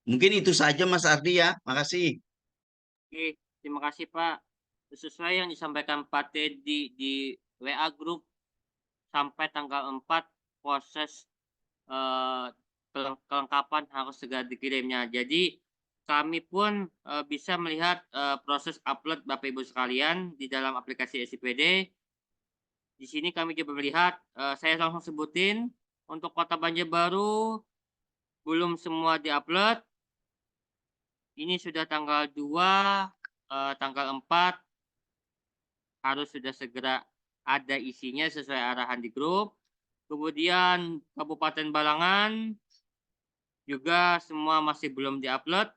Mungkin itu saja Mas Ardi ya. Makasih. Oke, terima kasih Pak. Sesuai yang disampaikan Pak Teddy di WA Group, sampai tanggal 4 proses kelengkapan harus segera dikirimnya. Jadi kami pun bisa melihat proses upload Bapak Ibu sekalian di dalam aplikasi SIPD. Di sini kami coba melihat, saya langsung sebutin untuk Kota Banjarbaru belum semua diupload. Ini sudah tanggal 2, tanggal 4 harus sudah segera ada isinya sesuai arahan di grup. Kemudian Kabupaten Balangan juga semua masih belum diupload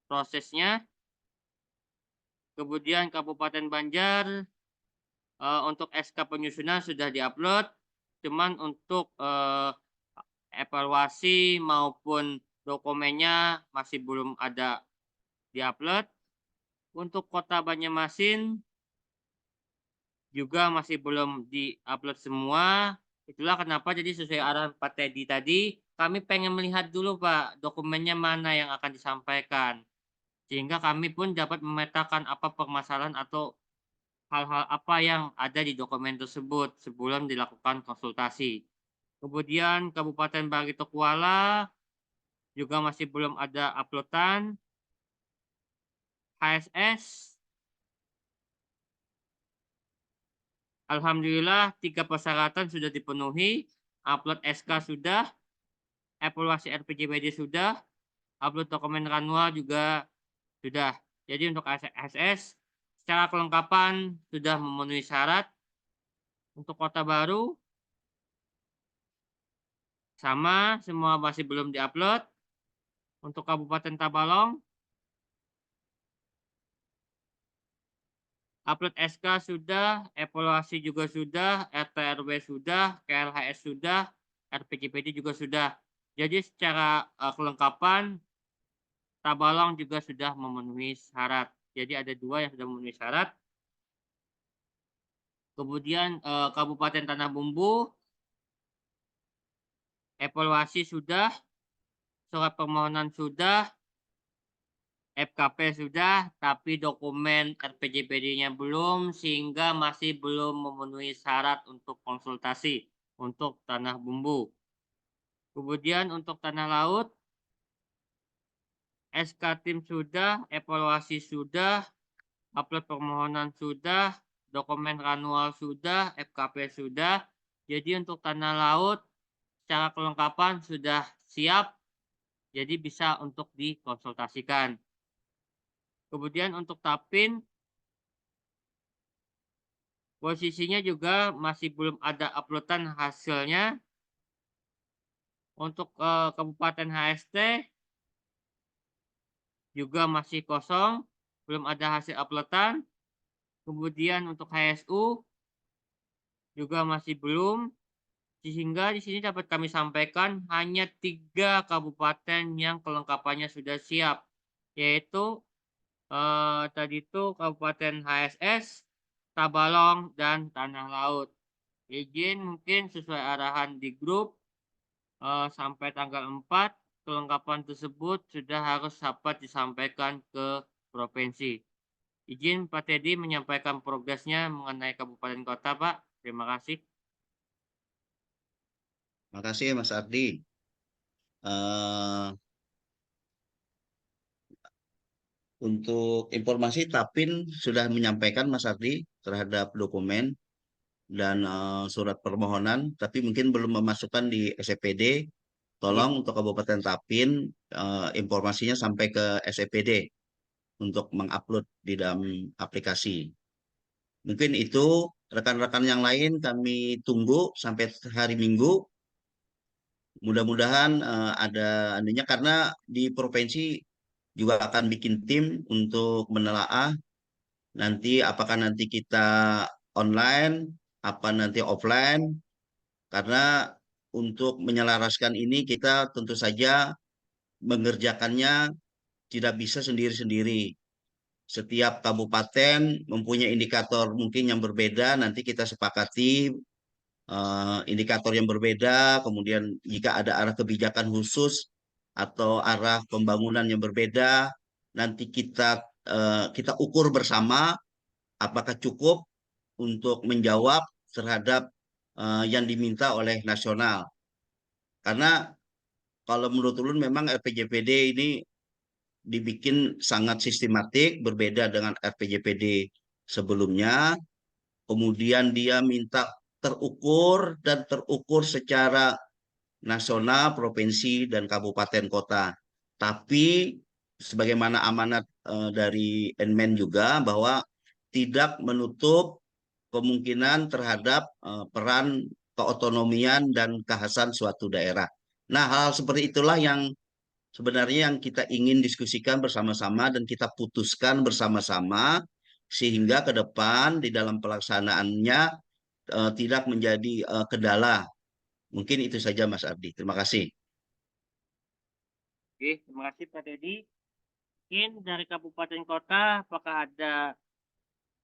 prosesnya. Kemudian Kabupaten Banjar untuk SK penyusunan sudah diupload, cuman untuk evaluasi maupun dokumennya masih belum ada diupload. Untuk Kota Banjarmasin juga masih belum diupload semua. Itulah kenapa jadi sesuai arahan Pak Teddy tadi, kami pengen melihat dulu Pak dokumennya mana yang akan disampaikan. Sehingga kami pun dapat memetakan apa permasalahan atau hal-hal apa yang ada di dokumen tersebut sebelum dilakukan konsultasi. Kemudian Kabupaten Barito Kuala juga masih belum ada uploadan. HSS alhamdulillah 3 persyaratan sudah dipenuhi, upload SK sudah, evaluasi RPJPD sudah, upload dokumen manual juga sudah. Jadi untuk HSS secara kelengkapan sudah memenuhi syarat. Untuk Kota Baru sama, semua masih belum diupload. Untuk Kabupaten Tabalong upload SK sudah, evaluasi juga sudah, RT RW sudah, KLHS sudah, RPJPD juga sudah. Jadi secara kelengkapan Tabalong juga sudah memenuhi syarat. Jadi ada 2 yang sudah memenuhi syarat. Kemudian Kabupaten Tanah Bumbu evaluasi sudah, surat permohonan sudah, FKP sudah, tapi dokumen RPJPD-nya belum, sehingga masih belum memenuhi syarat untuk konsultasi untuk Tanah Bumbu. Kemudian untuk Tanah Laut, SK tim sudah, evaluasi sudah, upload permohonan sudah, dokumen manual sudah, FKP sudah. Jadi untuk Tanah Laut secara kelengkapan sudah siap, jadi bisa untuk dikonsultasikan. Kemudian untuk Tapin, posisinya juga masih belum ada uploadan hasilnya. Untuk Kabupaten HST juga masih kosong, belum ada hasil uploadan. Kemudian untuk HSU juga masih belum, sehingga di sini dapat kami sampaikan hanya 3 kabupaten yang kelengkapannya sudah siap, yaitu tadi itu Kabupaten HSS, Tabalong, dan Tanah Laut. Izin mungkin sesuai arahan di grup sampai tanggal 4 kelengkapan tersebut sudah harus dapat disampaikan ke provinsi. Izin Pak Teddy menyampaikan progresnya mengenai kabupaten kota, Pak. Terima kasih. Terima kasih Mas Ardi. Untuk informasi Tapin sudah menyampaikan Mas Ardi terhadap dokumen dan surat permohonan, tapi mungkin belum memasukkan di SEPD. Tolong untuk Kabupaten Tapin informasinya sampai ke SEPD untuk mengupload di dalam aplikasi. Mungkin itu rekan-rekan yang lain kami tunggu sampai hari Minggu. Mudah-mudahan ada anunya karena di provinsi juga akan bikin tim untuk menelaah nanti apakah nanti kita online, apa nanti offline. Karena untuk menyelaraskan ini kita tentu saja mengerjakannya tidak bisa sendiri-sendiri. Setiap kabupaten mempunyai indikator mungkin yang berbeda, nanti kita sepakati indikator yang berbeda, kemudian jika ada arah kebijakan khusus atau arah pembangunan yang berbeda, nanti kita ukur bersama apakah cukup untuk menjawab terhadap yang diminta oleh nasional. Karena kalau menurut ulun memang RPJPD ini dibikin sangat sistematik, berbeda dengan RPJPD sebelumnya. Kemudian dia minta terukur dan terukur secara nasional, provinsi, dan kabupaten kota. Tapi sebagaimana amanat dari Enmen juga bahwa tidak menutup kemungkinan terhadap peran keotonomian dan kekhasan suatu daerah. Nah, hal seperti itulah yang sebenarnya yang kita ingin diskusikan bersama-sama dan kita putuskan bersama-sama sehingga ke depan di dalam pelaksanaannya tidak menjadi kendala. Mungkin itu saja Mas Ardi. Terima kasih. Oke, terima kasih Pak Dedi. Mungkin dari kabupaten kota, apakah ada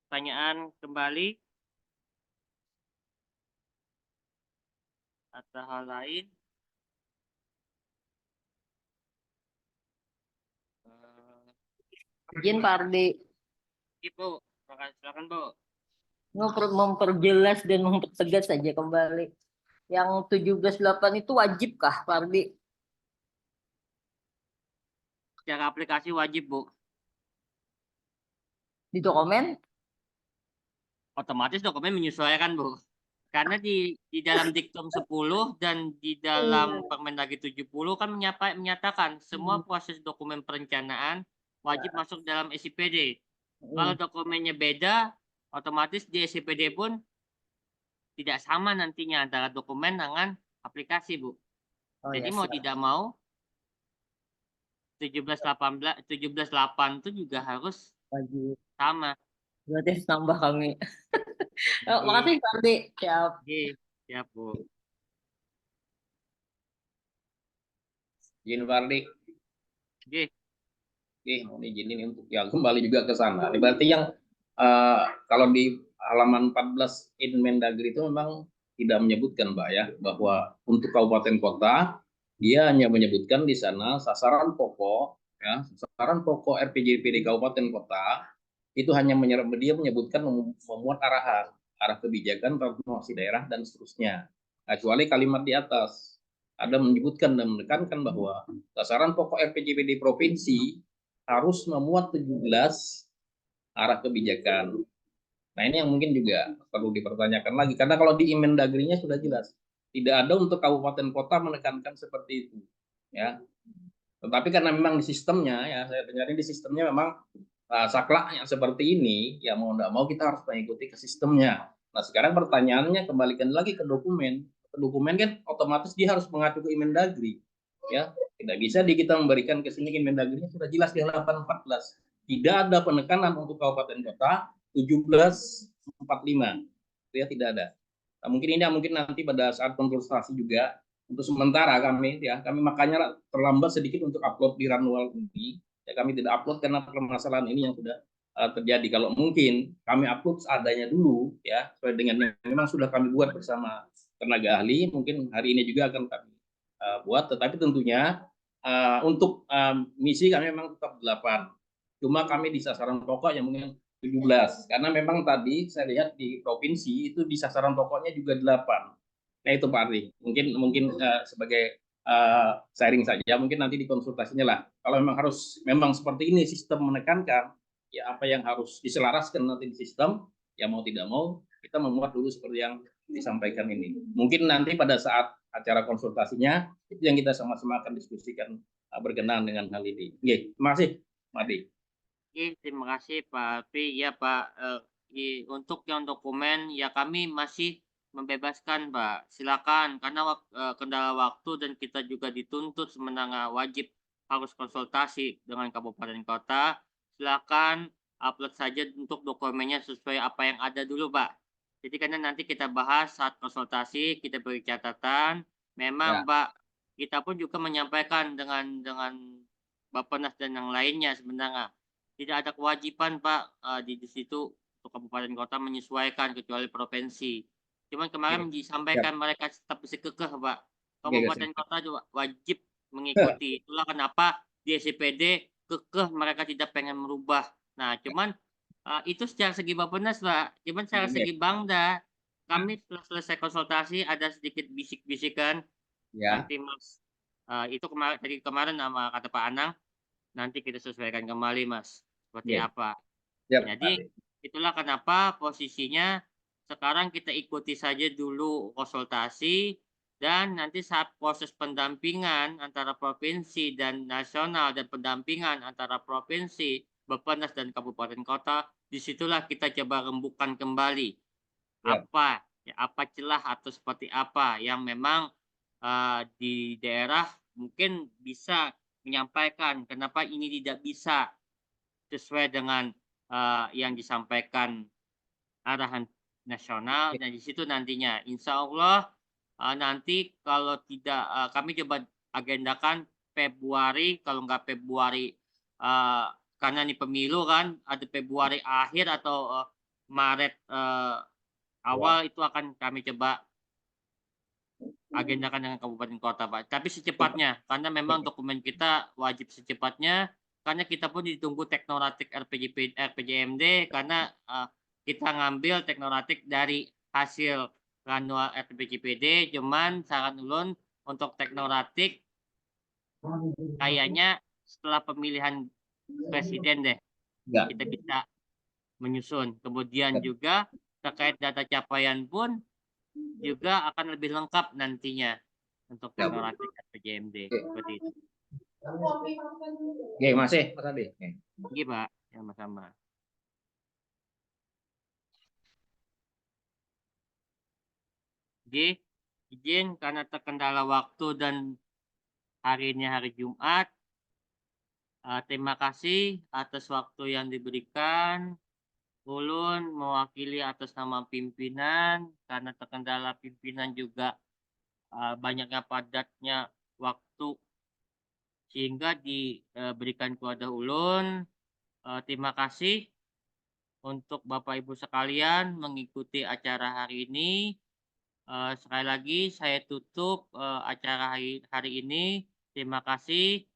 pertanyaan kembali atau hal lain? Izin Pak Ardi, Bu, silakan Bu. memperjelas dan mempertegas saja kembali. Yang 17.8 itu wajibkah Pak Ardi? Secara aplikasi wajib Bu. Di dokumen? Otomatis dokumen menyesuaikan Bu. Karena di dalam Diktum 10 dan di dalam Permendagri 70 kan menyatakan semua proses dokumen perencanaan wajib masuk dalam SIPD. Kalau dokumennya beda, otomatis di SIPD pun tidak sama nantinya antara dokumen dengan aplikasi, Bu. Jadi ya, mau tidak mau 17.8 itu juga harus wajib. sama. Berarti harus tambah kami. Makasih Pak Ardi. Siap. Oke, siap Bu. Izin Pak Ardi. Oke. Oke, mohon izinin untuk yang kembali juga ke sana. Ini berarti yang kalau di halaman 14 Inmendagri itu memang tidak menyebutkan Mbak ya, bahwa untuk kabupaten kota dia hanya menyebutkan di sana sasaran pokok ya, sasaran pokok RPJPD kabupaten kota itu hanya dia menyebutkan memuat arah kebijakan transformasi daerah dan seterusnya. Kecuali kalimat di atas ada menyebutkan dan menekankan bahwa sasaran pokok RPJPD provinsi harus memuat 17 arah kebijakan. Nah, ini yang mungkin juga perlu dipertanyakan lagi, karena kalau di Inmendagri-nya sudah jelas, tidak ada untuk kabupaten kota menekankan seperti itu, ya. Tetapi karena memang di sistemnya, ya saya dengar di sistemnya memang sakleknya seperti ini, ya mau tidak mau kita harus mengikuti ke sistemnya. Nah, sekarang pertanyaannya kembalikan lagi ke dokumen. Dokumen kan otomatis dia harus mengacu ke Inmendagri, ya. Tidak bisa kita memberikan ke sini Inmendagri-nya sudah jelas di halaman 14. Tidak ada penekanan untuk kabupaten kota 1745. Ya tidak ada. Nah, mungkin nanti pada saat konsultasi juga untuk sementara kami makanya terlambat sedikit untuk upload di Ranwal ini. Ya kami tidak upload karena permasalahan ini yang sudah terjadi. Kalau mungkin kami upload seadanya dulu ya, sesuai dengan yang memang sudah kami buat bersama tenaga ahli, mungkin hari ini juga akan kami buat, tetapi tentunya untuk misi kami memang tetap 8. Cuma kami di sasaran pokok yang mungkin 17. Karena memang tadi saya lihat di provinsi itu di sasaran pokoknya juga 8. Nah itu Pak Ardi. Mungkin sebagai sharing saja. Mungkin nanti dikonsultasinya lah. Kalau memang seperti ini sistem menekankan, ya apa yang harus diselaraskan nanti di sistem, ya mau tidak mau kita memuat dulu seperti yang disampaikan ini. Mungkin nanti pada saat acara konsultasinya itu yang kita sama-sama akan diskusikan berkenaan dengan hal ini. Oke, terima kasih, Pak Ardi. Oke, terima kasih Pak Alfi. Ya Pak, untuk yang dokumen ya kami masih membebaskan Pak. Silakan karena kendala waktu dan kita juga dituntut sebenarnya wajib harus konsultasi dengan kabupaten kota. Silakan upload saja untuk dokumennya sesuai apa yang ada dulu Pak. Jadi karena nanti kita bahas saat konsultasi, kita beri catatan. Memang Pak, kita pun juga menyampaikan dengan Bappenas dan yang lainnya sebenarnya. Tidak ada kewajiban Pak di situ untuk kabupaten kota menyesuaikan kecuali provinsi. Cuman kemarin disampaikan mereka tetap bersikukuh Pak. Kabupaten kota juga wajib mengikuti. Itulah kenapa di SIPD kekeh mereka tidak pengen merubah. Nah, cuman itu secara segi Bappenas Pak. Cuman secara segi Bangda kami setelah selesai konsultasi ada sedikit bisik-bisikan. Nanti Mas itu kemarin sama kata Pak Anang nanti kita sesuaikan kembali Mas. Seperti apa. Jadi itulah kenapa posisinya sekarang kita ikuti saja dulu konsultasi dan nanti saat proses pendampingan antara provinsi dan nasional dan pendampingan antara provinsi, Bappenas dan kabupaten kota, disitulah kita coba rembukan kembali apa ya, apa celah atau seperti apa yang memang di daerah mungkin bisa menyampaikan kenapa ini tidak bisa sesuai dengan yang disampaikan arahan nasional. Dan di situ nantinya insya Allah nanti kalau tidak kami coba agendakan Februari, kalau nggak Februari karena ini pemilu kan, ada Februari akhir atau Maret awal itu akan kami coba agendakan dengan kabupaten kota, Pak. Tapi secepatnya, karena memang dokumen kita wajib secepatnya, karena kita pun ditunggu teknoratik RPJMD, karena kita ngambil teknoratik dari hasil manual RPJPD, cuman saran ulun untuk teknoratik kayaknya setelah pemilihan presiden deh, Ya. kita bisa menyusun. Kemudian juga terkait data capaian pun juga akan lebih lengkap nantinya untuk teknoratik RPJMD seperti itu. Oke, masih Mas Adi. Iya, Pak, sama-sama. Oke, izin karena terkendala waktu dan hari ini hari Jumat. Terima kasih atas waktu yang diberikan. Ulun mewakili atas nama pimpinan karena terkendala pimpinan juga banyaknya padatnya waktu sehingga diberikan kepada ulun. Terima kasih untuk Bapak Ibu sekalian mengikuti acara hari ini. Sekali lagi saya tutup acara hari ini. Terima kasih.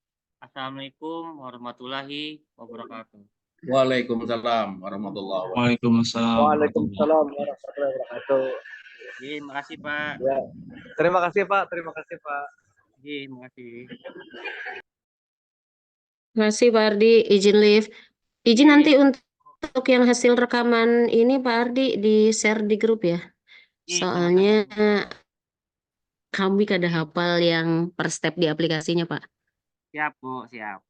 Assalamualaikum warahmatullahi wabarakatuh. Waalaikumsalam warahmatullahi wabarakatuh. Waalaikumsalam. Waalaikumsalam warahmatullahi wabarakatuh. Terima kasih, Pak. Ya, terima kasih Pak, terima kasih Pak. Terima kasih. Terima kasih Pak Ardi, izin live. Izin nanti untuk yang hasil rekaman ini Pak Ardi di-share di grup ya. Soalnya kami kada hafal yang per step di aplikasinya Pak. Siap, Bu, siap.